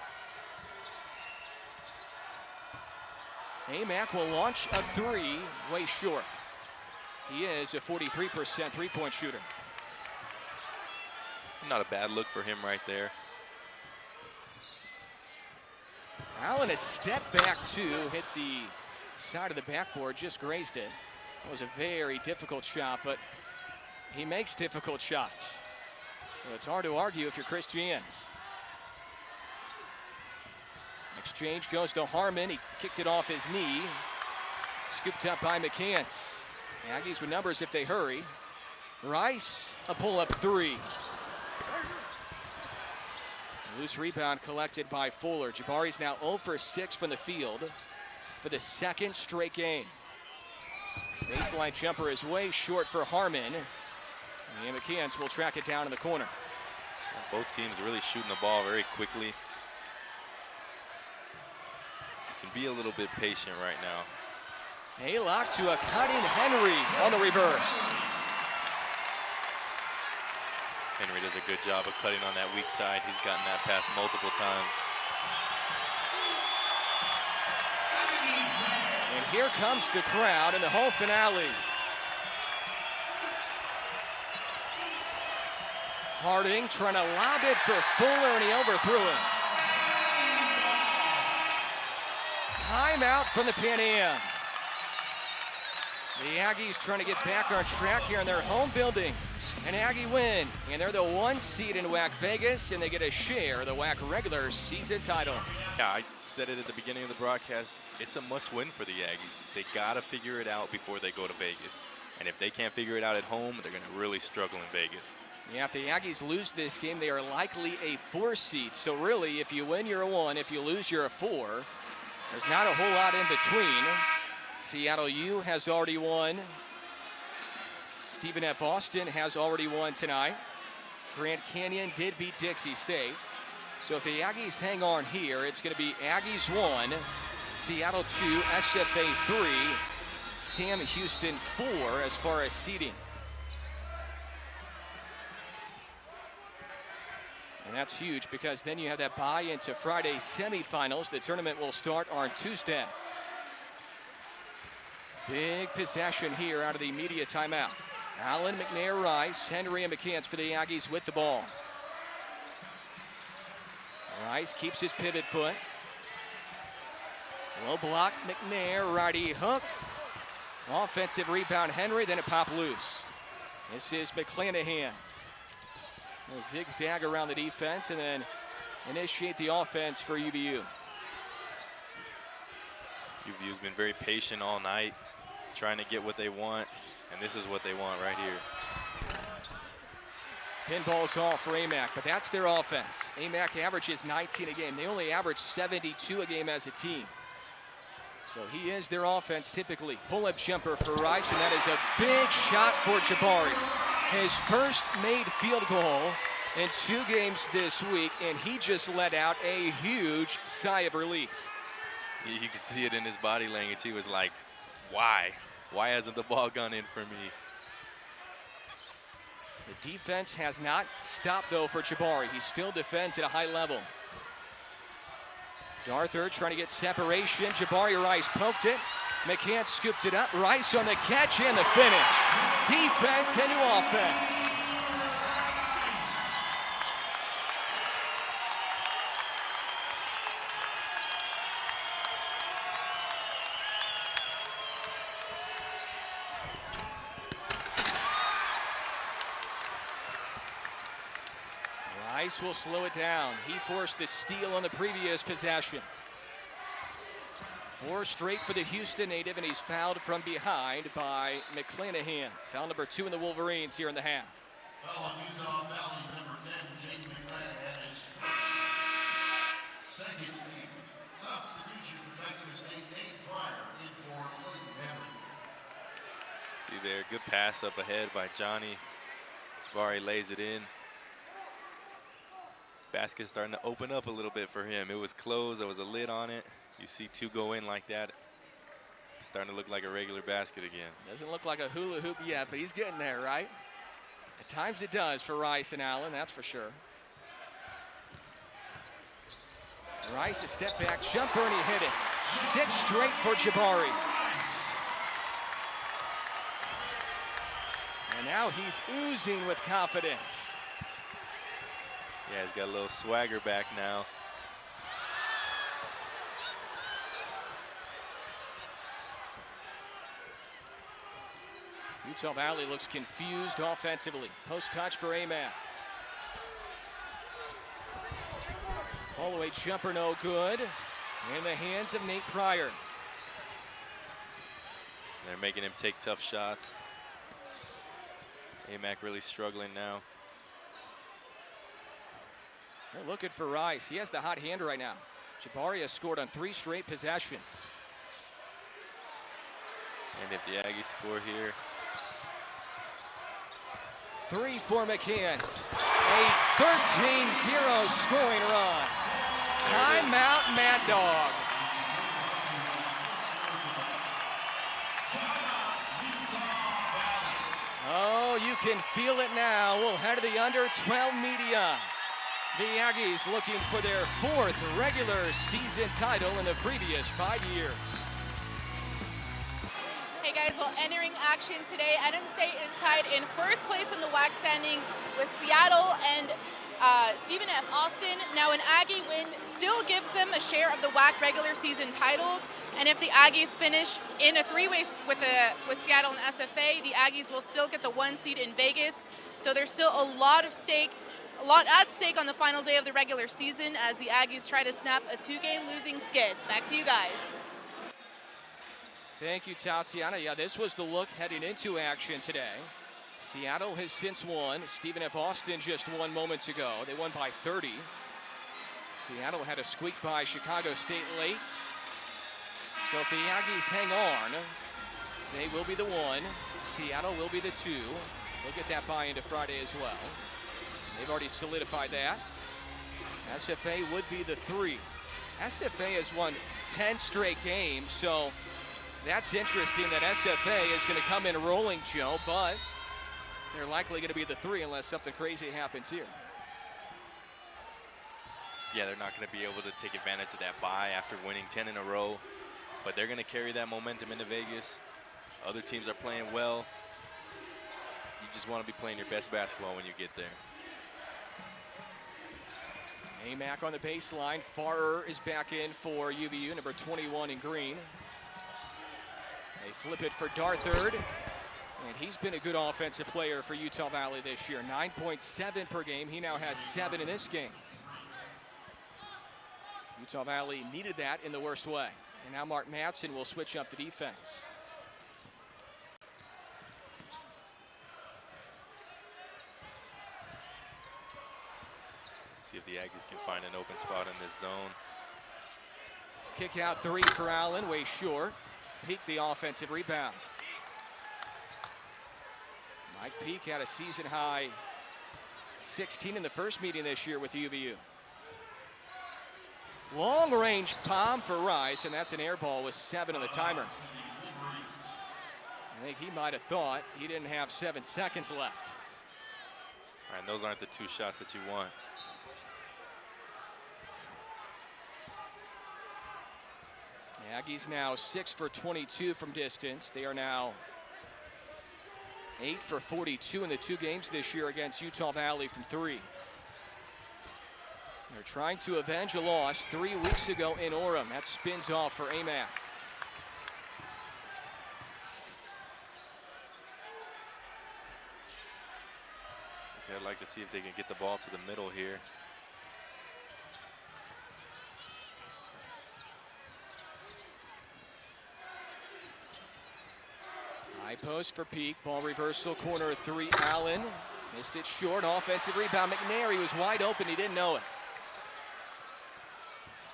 Amac will launch a 3, way short. He is a 43% three-point shooter. Not a bad look for him right there. Allen a step back 2, hit the side of the backboard, just grazed it. That was a very difficult shot, but he makes difficult shots. So it's hard to argue if you're Chris Jans. Exchange goes to Harmon. He kicked it off his knee. Scooped up by McCants. Aggies with numbers if they hurry. Rice, a pull-up 3. Loose rebound collected by Fuller. Jabari's now 0 for 6 from the field for the second straight game. Baseline jumper is way short for Harmon. And McCants will track it down in the corner. Both teams really shooting the ball very quickly. You can be a little bit patient right now. Alok to a cutting Henry on the reverse. Henry does a good job of cutting on that weak side. He's gotten that pass multiple times. And here comes the crowd in the home finale. Harding trying to lob it for Fuller, and he overthrew it. Timeout from the Pan Am. The Aggies trying to get back on track here in their home building. An Aggie win, and they're the 1 seed in WAC Vegas, and they get a share of the WAC regular season title. Yeah, I said it at the beginning of the broadcast. It's a must-win for the Aggies. They got to figure it out before they go to Vegas. And if they can't figure it out at home, they're going to really struggle in Vegas. Yeah, if the Aggies lose this game, they are likely a 4 seed. So really, if you win, you're a 1. If you lose, you're a 4. There's not a whole lot in between. Seattle U has already won. Stephen F. Austin has already won tonight. Grand Canyon did beat Dixie State. So if the Aggies hang on here, it's going to be Aggies 1, Seattle 2, SFA 3, Sam Houston 4 as far as seeding. And that's huge because then you have that bye into Friday semifinals. The tournament will start on Tuesday. Big possession here out of the media timeout. Allen, McNair, Rice, Henry, and McCants for the Aggies with the ball. Rice keeps his pivot foot. Low block, McNair, righty hook. Offensive rebound, Henry, then it popped loose. This is McClanahan. He'll zigzag around the defense and then initiate the offense for UVU. UVU's been very patient all night, trying to get what they want, and this is what they want right here. Pinball's off for AMAC, but that's their offense. AMAC averages 19 a game. They only average 72 a game as a team. So he is their offense typically. Pull-up jumper for Rice, and that is a big shot for Jabari. His first made field goal in 2 games this week, and he just let out a huge sigh of relief. You can see it in his body language. He was like, why? Why hasn't the ball gone in for me? The defense has not stopped, though, for Jabari. He still defends at a high level. Darthur trying to get separation. Jabari Rice poked it. McCants scooped it up. Rice on the catch and the finish. Defense into offense. Rice will slow it down. He forced the steal on the previous possession. 4 straight for the Houston native, and he's fouled from behind by McClanahan. Foul number 2 in the Wolverines here in the half. Foul on Utah Valley, number 10, Jake McClanahan, is second team. Substitution for Mexico State, Nate Pryor, in for Clayton Henry. See there, good pass up ahead by Johnny. Jabari lays it in. Basket's starting to open up a little bit for him. It was closed, there was a lid on it. You see 2 go in like that. It's starting to look like a regular basket again. Doesn't look like a hula hoop yet, but he's getting there, right? At times it does for Rice and Allen, that's for sure. Rice, a step back jumper, and he hit it. 6 straight for Jabari. And now he's oozing with confidence. Yeah, he's got a little swagger back now. Utah Valley looks confused offensively. Post touch for AMAC. Follow-away jumper no good. In the hands of Nate Pryor. They're making him take tough shots. AMAC really struggling now. They're looking for Rice. He has the hot hand right now. Jabari has scored on 3 straight possessions. And if the Aggies score here. 3 for McCants. A 13-0 scoring run. Timeout, Mad Dog. Oh, you can feel it now. We'll head to the under-12 media. The Aggies looking for their 4th regular season title in the previous 5 years. Hey guys, well, entering action today, NMSU is tied in first place in the WAC standings with Seattle and Stephen F. Austin. Now, an Aggie win still gives them a share of the WAC regular season title. And if the Aggies finish in a 3-way with Seattle and SFA, the Aggies will still get the 1 seed in Vegas. So there's still a lot at stake on the final day of the regular season as the Aggies try to snap a 2-game losing skid. Back to you guys. Thank you, Tatiana. Yeah, this was the look heading into action today. Seattle has since won. Stephen F. Austin just won moments ago. They won by 30. Seattle had a squeak by Chicago State late. So if the Aggies hang on, they will be the 1. Seattle will be the 2. They'll get that bye into Friday as well. They've already solidified that. SFA would be the 3. SFA has won 10 straight games, so that's interesting that SFA is going to come in rolling, Joe, but they're likely going to be the 3 unless something crazy happens here. Yeah, they're not going to be able to take advantage of that bye after winning 10 in a row, but they're going to carry that momentum into Vegas. Other teams are playing well. You just want to be playing your best basketball when you get there. Amac on the baseline. Farrer is back in for UVU, number 21 in green. They flip it for Darthard, and he's been a good offensive player for Utah Valley this year. 9.7 per game. He now has 7 in this game. Utah Valley needed that in the worst way. And now Mark Madsen will switch up the defense. See if the Aggies can find an open spot in this zone. Kick out 3 for Allen, way short. Peak the offensive rebound. Mike Peak had a season high 16 in the first meeting this year with UVU. Long range palm for Rice, and that's an air ball with 7 on the timer. I think he might have thought he didn't have 7 seconds left. All right, those aren't the 2 shots that you want. The Aggies now 6 for 22 from distance. They are now 8 for 42 in the 2 games this year against Utah Valley from 3. They're trying to avenge a loss 3 weeks ago in Orem. That spins off for Amac. See, I'd like to see if they can get the ball to the middle here. High post for Peak. Ball reversal, corner 3, Allen. Missed it short. Offensive rebound. McNair, he was wide open. He didn't know it.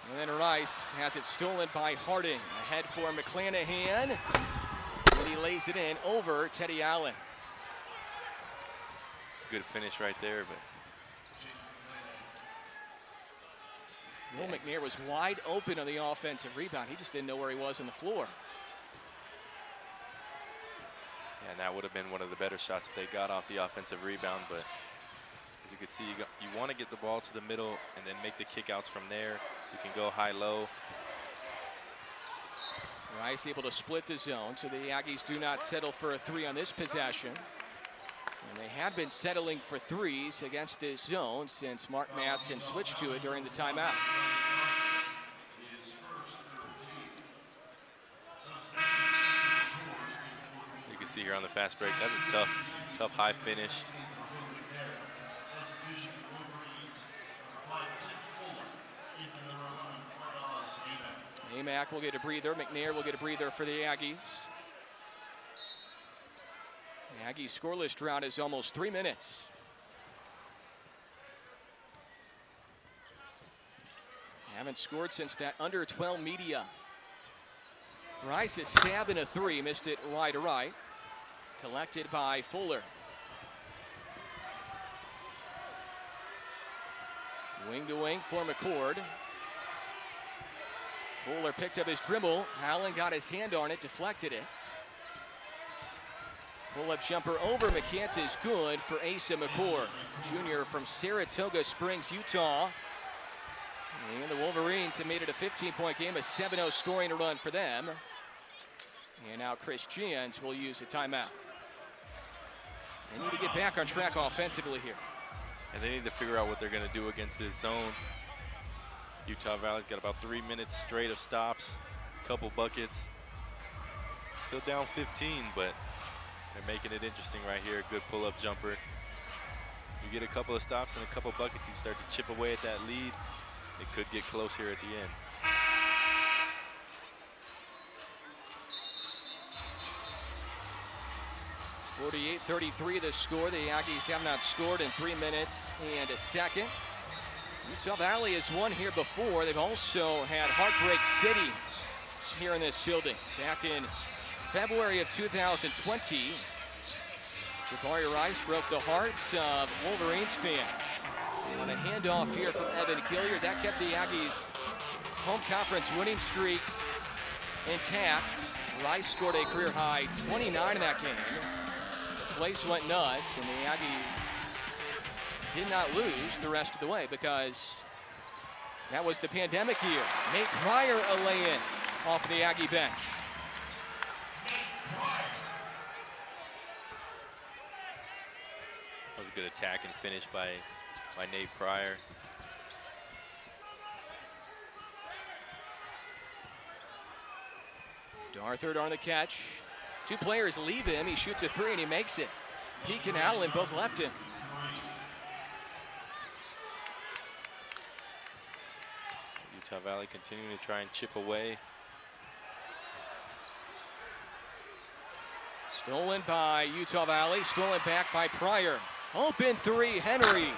And then Rice has it stolen by Harding. Ahead for McClanahan. And he lays it in over Teddy Allen. Good finish right there, but Will McNair was wide open on the offensive rebound. He just didn't know where he was on the floor. yeah, and that would have been one of the better shots that they got off the offensive rebound. But as you can see, you want to get the ball to the middle and then make the kickouts from there. You can go high-low. Rice able to split the zone, so the Aggies do not settle for a 3 on this possession. And they have been settling for 3s against this zone since Mark Madsen switched to it during the timeout. You can see here on the fast break, that's a tough high finish. Amac will get a breather. McNair will get a breather for the Aggies. The Aggies scoreless drought is almost 3 minutes. Haven't scored since that under 12 media. Rice is stabbing a three, missed it wide to right. Collected by Fuller. Wing to wing for McCord. Fuller picked up his dribble. Allen got his hand on it, deflected it. Pull-up jumper over McCants is good for Asa McCord, junior from Saratoga Springs, Utah. And the Wolverines have made it a 15-point game, a 7-0 scoring run for them. And now Chris Jans will use a timeout. They need to get back on track offensively here. And they need to figure out what they're going to do against this zone. Utah Valley's got about 3 minutes straight of stops, a couple buckets. Still down 15, but they're making it interesting right here. Good pull-up jumper. You get a couple of stops and a couple buckets, you start to chip away at that lead. It could get close here at the end. .38-33 the score. The Aggies have not scored in 3 minutes and a second. Utah Valley has won here before. They've also had Heartbreak City here in this building. Back in February of 2020, Jabari Rice broke the hearts of Wolverines fans. On a handoff here from Evan Gilliard, that kept the Aggies' home conference winning streak intact. Rice scored a career-high 29 in that game. The place went nuts, and the Aggies did not lose the rest of the way because that was the pandemic year. Nate Pryor a lay-in off of the Aggie bench. That was a good attack and finish by Nate Pryor. Darthard on the catch. Two players leave him. He shoots a three and he makes it. Peak and Allen both left him. Utah Valley continuing to try and chip away. Stolen by Utah Valley, stolen back by Pryor. Open three, Henry.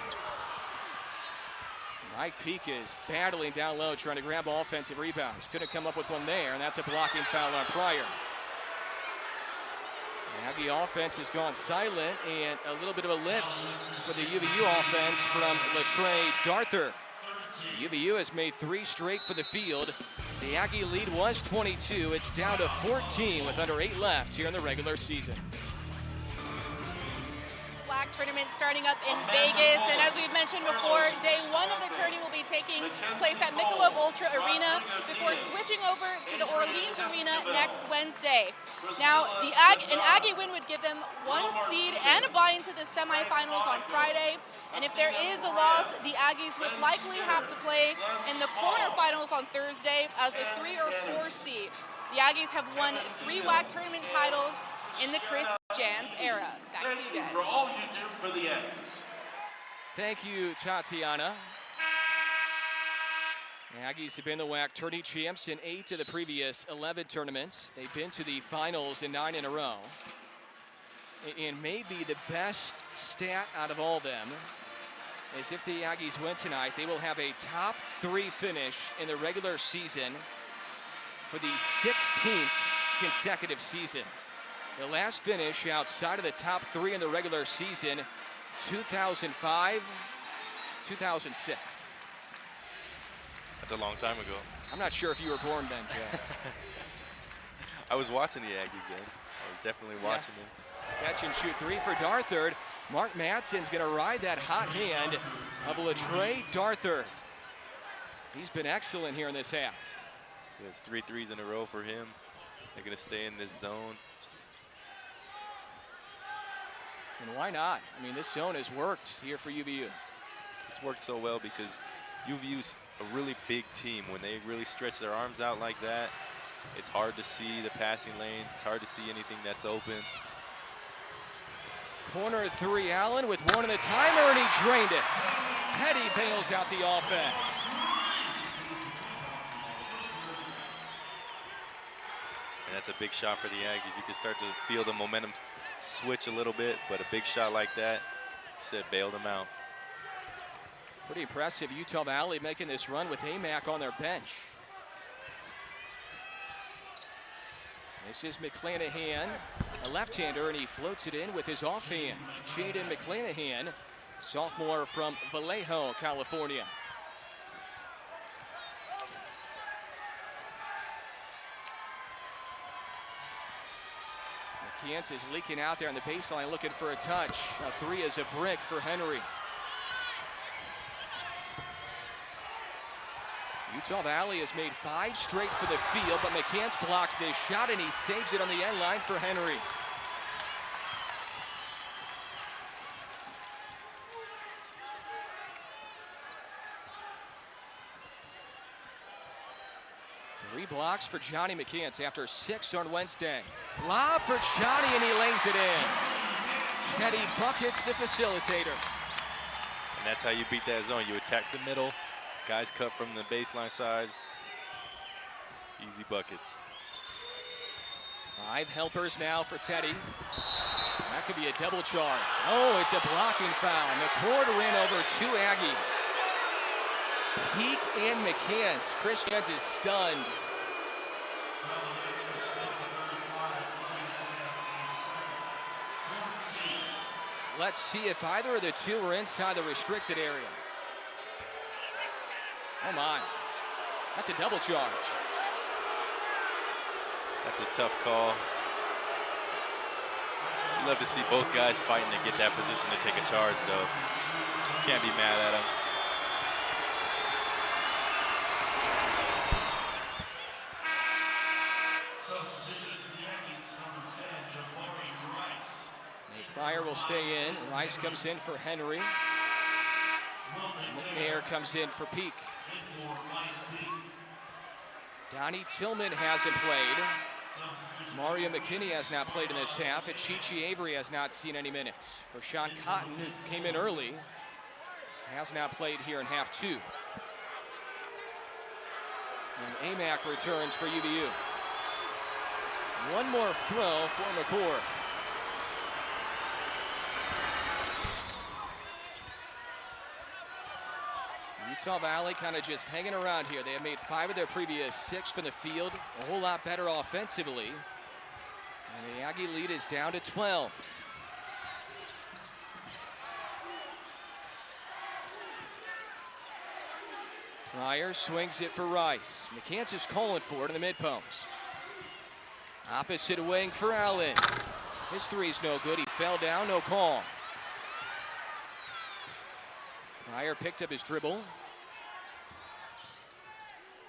Mike Peak is battling down low, trying to grab offensive rebounds. Couldn't come up with one there, and that's a blocking foul on Pryor. Aggie offense has gone silent, and a little bit of a lift for the UVU offense from Latrey Darthur. UVU has made 3 straight for the field. The Aggie lead was 22. It's down to 14 with under 8 left here in the regular season. WAC tournament starting up in Vegas, and as we've mentioned before, day 1 of the tourney will be taking place at Michelob Ultra Arena before switching over to the Orleans Arena next Wednesday. Now, an Aggie win would give them 1 seed and a bye into the semifinals on Friday. And if there is a loss, the Aggies would likely have to play in the quarterfinals on Thursday as a 3 or 4 seed. The Aggies have won 3 WAC tournament titles in the Chris Jans era. Back to you guys. For all you do for the Aggies. Thank you, Tatiana. The Aggies have been the WAC tourney champs in 8 of the previous 11 tournaments. They've been to the finals in 9 in a row. And maybe the best stat out of all of them is if the Aggies win tonight, they will have a top 3 finish in the regular season for the 16th consecutive season. The last finish outside of the top 3 in the regular season, 2005, 2006. That's a long time ago. I'm not sure if you were born then, Jay. I was watching the Aggies then. I was definitely watching them. Catch and shoot 3 for Darthard. Mark Madsen's going to ride that hot hand of Latrey Darthard. He's been excellent here in this half. He has 3 threes in a row for him. They're going to stay in this zone. And why not? I mean, this zone has worked here for UVU. It's worked so well because UVU's a really big team. When they really stretch their arms out like that, it's hard to see the passing lanes. It's hard to see anything that's open. Corner 3, Allen with one in the timer, and he drained it. Teddy bails out the offense. And that's a big shot for the Aggies. You can start to feel the momentum switch a little bit, but a big shot like that, said bailed them out. Pretty impressive. Utah Valley making this run with AMAC on their bench. This is McClanahan, a left-hander, and he floats it in with his offhand. Jaden McClanahan, sophomore from Vallejo, California. McCants is leaking out there on the baseline looking for a touch. A three is a brick for Henry. Utah Valley has made 5 straight for the field, but McCants blocks this shot and he saves it on the end line for Henry. Three blocks for Johnny McCants after 6 on Wednesday. Lob for Johnny and he lays it in. Teddy buckets the facilitator. And that's how you beat that zone. You attack the middle. Guys cut from the baseline sides. Easy buckets. 5 helpers now for Teddy. That could be a double charge. Oh, it's a blocking foul. McCord ran over 2 Aggies. Peak and McCants. Christians is stunned. Let's see if either of the 2 are inside the restricted area. Oh my, that's a double charge. That's a tough call. You'd love to see both guys fighting to get that position to take a charge, though. Can't be mad at him. Pryor will stay in. Rice comes in for Henry. McNair comes in for Peak. Donnie Tillman hasn't played. Mario McKinney has not played in this half. And Chi-Chi Avery has not seen any minutes. For Sean Cotton, who came in early, has not played here in half 2. And AMAC returns for UVU. One more throw for McCord. Utah Valley kind of just hanging around here. They have made 5 of their previous 6 from the field. A whole lot better offensively. And the Aggie lead is down to 12. Pryor swings it for Rice. McCants is calling for it in the mid-post. Opposite wing for Allen. His three's no good. He fell down, no call. Pryor picked up his dribble.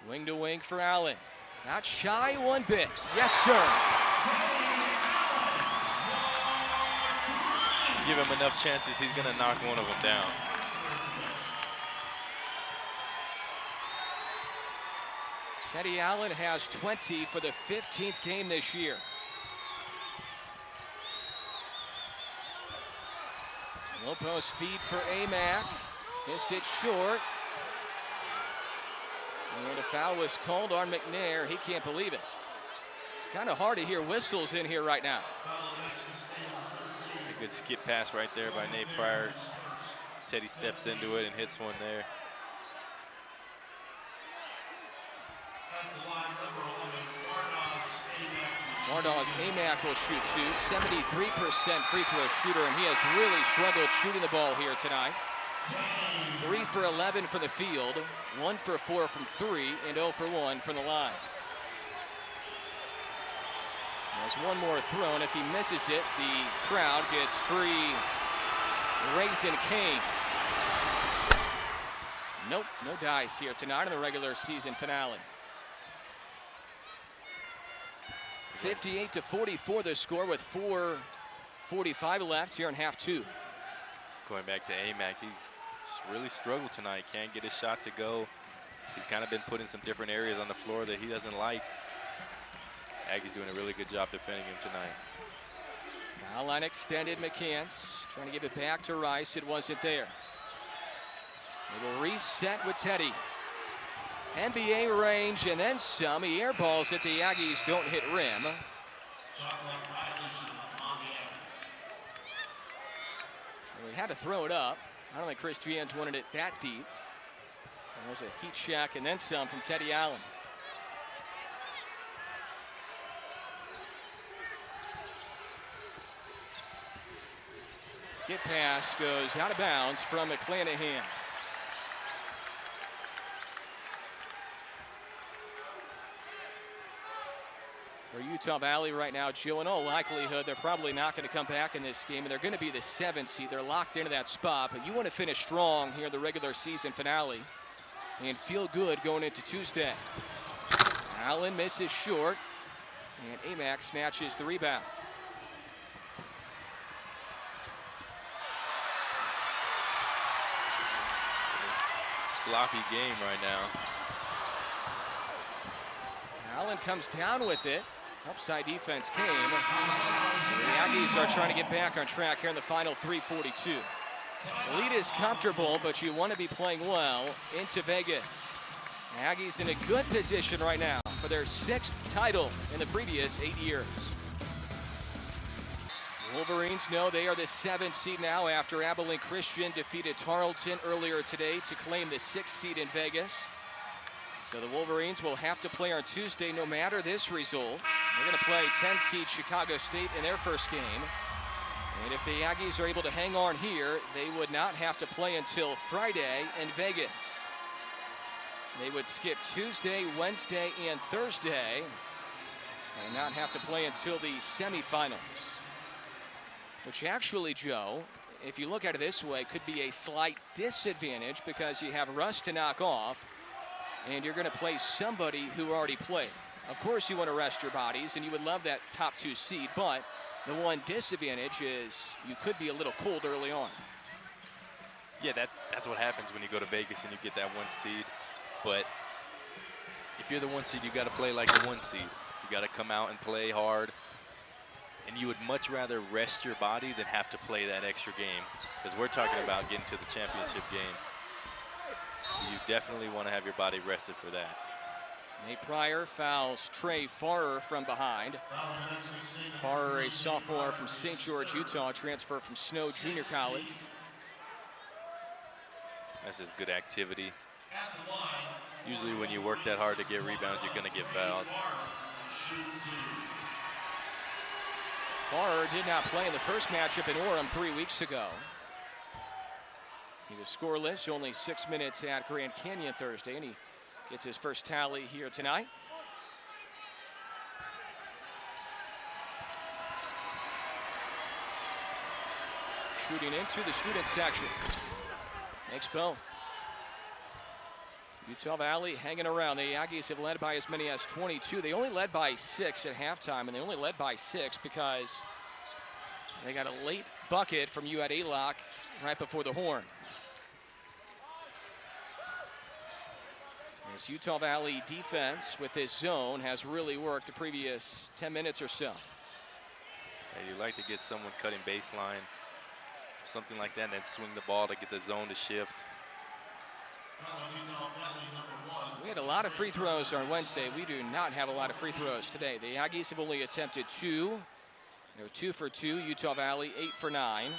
Wing to wing for Allen. Not shy one bit. Yes, sir. Give him enough chances, he's going to knock one of them down. Teddy Allen has 20 for the 15th game this year. Low post feed for AMAC. Missed it short. And a foul was called on McNair. He can't believe it. It's kind of hard to hear whistles in here right now. A good skip pass right there by Nate Pryor. Teddy steps into it and hits one there. Mardaz AMAC will shoot 2, 73% free throw shooter, and he has really struggled shooting the ball here tonight. 3 for 11 from the field, 1 for 4 from 3, and 0 for 1 from the line. There's one more throw, and if he misses it, the crowd gets free Raisin Canes. Nope, no dice here tonight in the regular season finale. 58-44 the score with 4:45 left here in half 2. Going back to AMAC, he's really struggled tonight. Can't get his shot to go. He's kind of been put in some different areas on the floor that he doesn't like. Aggie's doing a really good job defending him tonight. Foul line extended. McCants trying to give it back to Rice. It wasn't there. They will reset with Teddy. NBA range and then some. He airballs it. The Aggies don't hit rim. They had to throw it up. I don't think Christians wanted it that deep. That was a heat check and then some from Teddy Allen. Skip pass goes out of bounds from McClanahan. For Utah Valley right now, Joe, in all likelihood, they're probably not going to come back in this game, and they're going to be the 7th seed. They're locked into that spot, but you want to finish strong here in the regular season finale and feel good going into Tuesday. Allen misses short, and AMAC snatches the rebound. Sloppy game right now. Allen comes down with it. Upside defense came. The Aggies are trying to get back on track here in the final 3:42. The lead is comfortable, but you want to be playing well into Vegas. The Aggies in a good position right now for their 6th title in the previous 8 years. Wolverines know they are the 7th seed now after Abilene Christian defeated Tarleton earlier today to claim the 6th seed in Vegas. So the Wolverines will have to play on Tuesday no matter this result. They're going to play 10-seed Chicago State in their first game. And if the Aggies are able to hang on here, they would not have to play until Friday in Vegas. They would skip Tuesday, Wednesday, and Thursday and not have to play until the semifinals. Which actually, Joe, if you look at it this way, could be a slight disadvantage because you have Russ to knock off, and you're going to play somebody who already played. Of course, you want to rest your bodies, and you would love that top 2 seed, but the one disadvantage is you could be a little cold early on. Yeah, that's what happens when you go to Vegas and you get that 1 seed. But if you're the 1 seed, you got to play like the 1 seed. You got to come out and play hard. And you would much rather rest your body than have to play that extra game, because we're talking about getting to the championship game. So you definitely want to have your body rested for that. Nate Pryor fouls Trey Farrer from behind. Farrer, a sophomore from St. George, Utah, transfer from Snow Junior College. That's just good activity. Usually when you work that hard to get rebounds, you're going to get fouled. Farrer did not play in the first matchup in Orem 3 weeks ago. He was scoreless, only 6 minutes at Grand Canyon Thursday, and he gets his first tally here tonight. Shooting into the student section. Makes both. Utah Valley hanging around. The Aggies have led by as many as 22. They only led by 6 at halftime, and they only led by 6 because they got a late bucket from Yuat Alok right before the horn. This Utah Valley defense with this zone has really worked the previous 10 minutes or so. Hey, you like to get someone cutting baseline, something like that, and then swing the ball to get the zone to shift. We had a lot of free throws on Wednesday. We do not have a lot of free throws today. The Aggies have only attempted 2. They're 2 for 2. Utah Valley 8 for 9.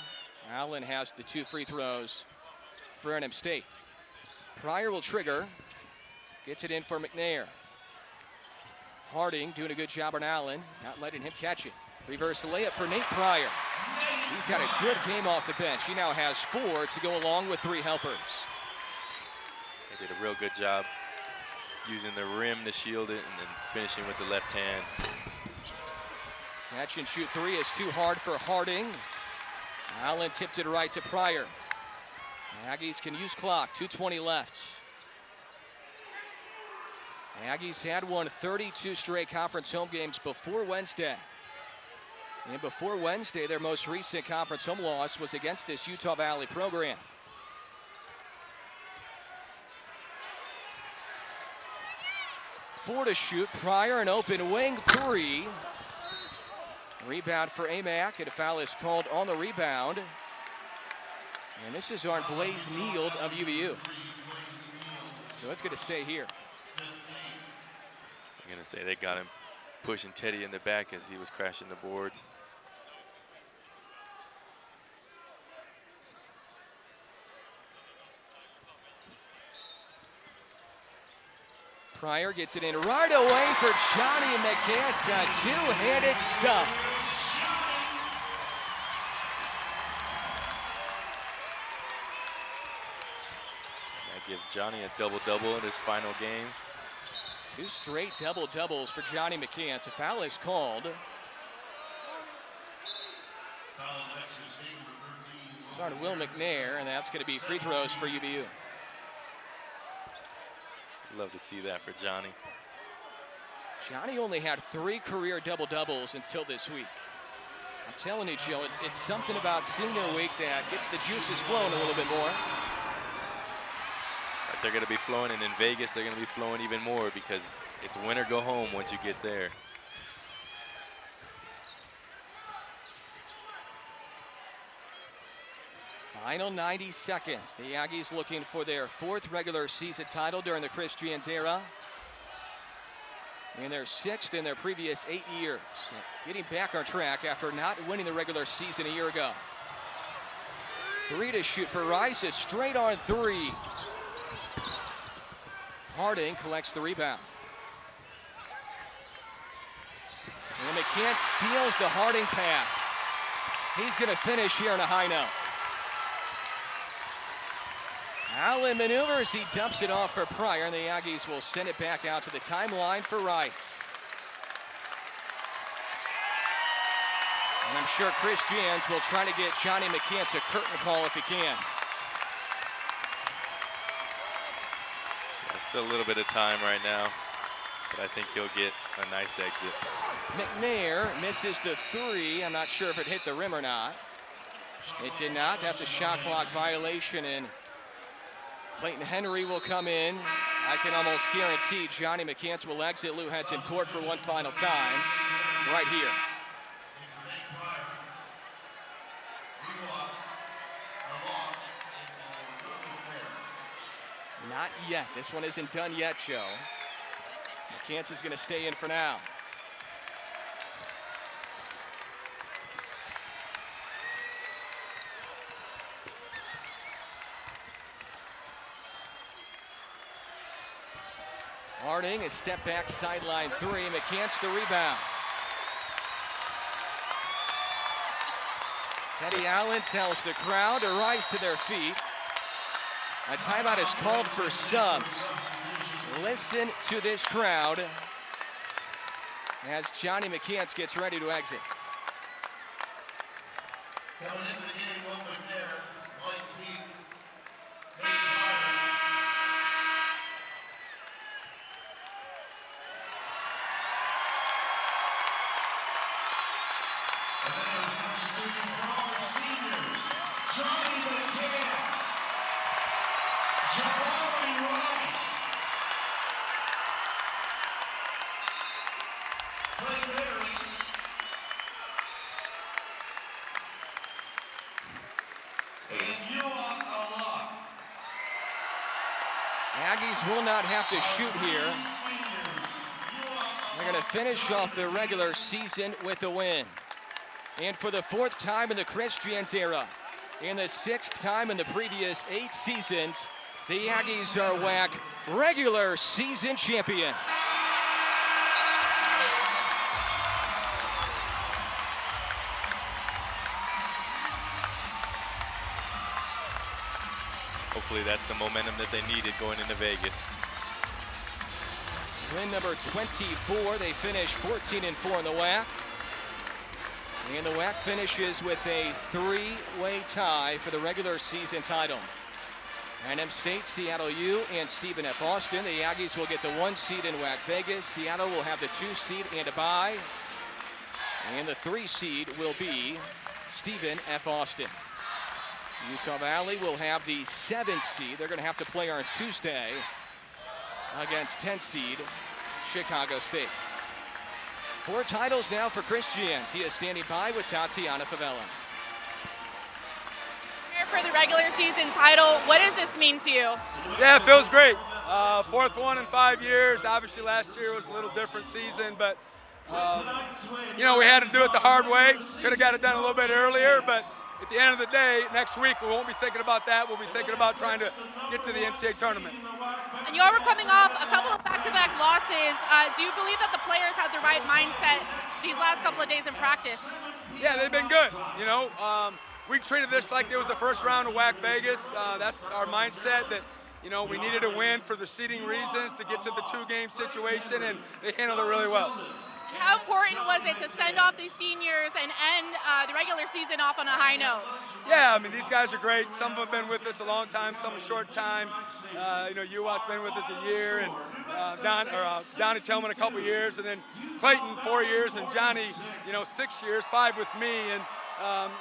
Allen has the 2 free throws for NM State. Pryor will trigger. Gets it in for McNair. Harding doing a good job on Allen, not letting him catch it. Reverse layup for Nate Pryor. He's had a good game off the bench. He now has 4 to go along with 3 helpers. They did a real good job using the rim to shield it and then finishing with the left hand. Catch and shoot 3 is too hard for Harding. Allen tipped it right to Pryor. Aggies can use clock, 2:20 left. Aggies had won 32 straight conference home games before Wednesday. And before Wednesday, their most recent conference home loss was against this Utah Valley program. Four to shoot. Pryor, an open wing 3. Rebound for AMAC, and a foul is called on the rebound. And this is on Blaze Neild of UVU. So it's going to stay here. I'm going to say they got him pushing Teddy in the back as he was crashing the boards. Pryor gets it in right away for Johnny McCants. Two-handed stuff. That gives Johnny a double-double in his final game. 2 straight double-doubles for Johnny McCants. A foul is called. It's on Will McNair, and that's going to be free throws for UVU. Love to see that for Johnny. Johnny only had 3 career double-doubles until this week. I'm telling you, Joe, it's something about senior week that gets the juices flowing a little bit more. They're going to be flowing, and in Vegas, they're going to be flowing even more because it's win or go home once you get there. Final 90 seconds. The Aggies looking for their 4th regular season title during the Christians era. And their 6th in their previous 8 years. Getting back on track after not winning the regular season a year ago. 3 to shoot for Rice. A straight on 3. Harding collects the rebound. And McCants steals the Harding pass. He's going to finish here on a high note. Allen maneuvers, he dumps it off for Pryor, and the Aggies will send it back out to the timeline for Rice. And I'm sure Chris Jans will try to get Johnny McCants a curtain call if he can. There's still a little bit of time right now, but I think he'll get a nice exit. McNair misses the 3. I'm not sure if it hit the rim or not. It did not. That's a shot clock violation, and Clayton Henry will come in. I can almost guarantee Johnny McCants will exit Lou Henson court for one final time right here. Not yet. This one isn't done yet, Joe. McCants is going to stay in for now. Harding, a step back sideline 3. McCants the rebound. Teddy Allen tells the crowd to rise to their feet. A timeout is called for subs. Listen to this crowd as Johnny McCants gets ready to exit. Coming into the game, Will McNair, Mike Peak, and then a substitution for all the seniors, Johnny McCants, Jabari Rice, Clayton Henry, and Yuat, Alok. Aggies will not have to shoot here. They're going to finish off the regular season with a win. And for the 4th time in the Christians era, and the 6th time in the previous 8 seasons, the Aggies are WAC Regular Season Champions. Hopefully that's the momentum that they needed going into Vegas. Win number 24, they finish 14-4 in the WAC. And the WAC finishes with a 3-way tie for the regular season title. NM State, Seattle U, and Stephen F. Austin. The Aggies will get the 1 seed in WAC Vegas. Seattle will have the 2 seed and a bye. And the 3 seed will be Stephen F. Austin. Utah Valley will have the 7th seed. They're going to have to play on Tuesday against 10th seed Chicago State. 4 titles now for Christians. He is standing by with Tatiana Favela. Here for the regular season title, what does this mean to you? Yeah, it feels great. 4th one in 5 years. Obviously last year was a little different season, but you know, we had to do it the hard way. Could have got it done a little bit earlier, but at the end of the day, next week, we won't be thinking about that. We'll be thinking about trying to get to the NCAA tournament. And you all were coming off a couple of back-to-back losses. Do you believe that the players had the right mindset these last couple of days in practice? Yeah, they've been good. You know, we treated this like it was the first round of WAC Vegas. That's our mindset, that, you know, we needed a win for the seeding reasons to get to the two-game situation, and they handled it really well. And how important was it to send off these seniors and end the regular season off on a high note? Yeah, I mean, these guys are great. Some have been with us a long time, some a short time. You know, Yuat's been with us a year, and Donnie Tillman a couple years, and then Clayton 4 years, and Johnny, you know, 6 years, 5 with me. And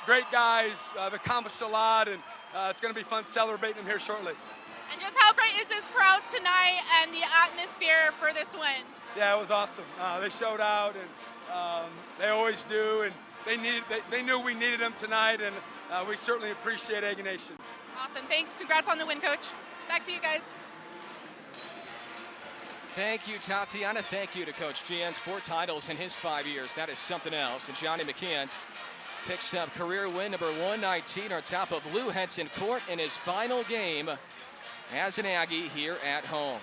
great guys, have accomplished a lot, and it's going to be fun celebrating them here shortly. And just how great is this crowd tonight and the atmosphere for this win? Yeah, it was awesome. They showed out, and they always do, and they knew we needed them tonight, and we certainly appreciate Aggie Nation. Awesome, thanks. Congrats on the win, Coach. Back to you guys. Thank you, Tatiana. Thank you to Coach Jans. 4 titles in his 5 years. That is something else. And Johnny McCants picks up career win number 119 on top of Lou Henson Court in his final game as an Aggie here at home.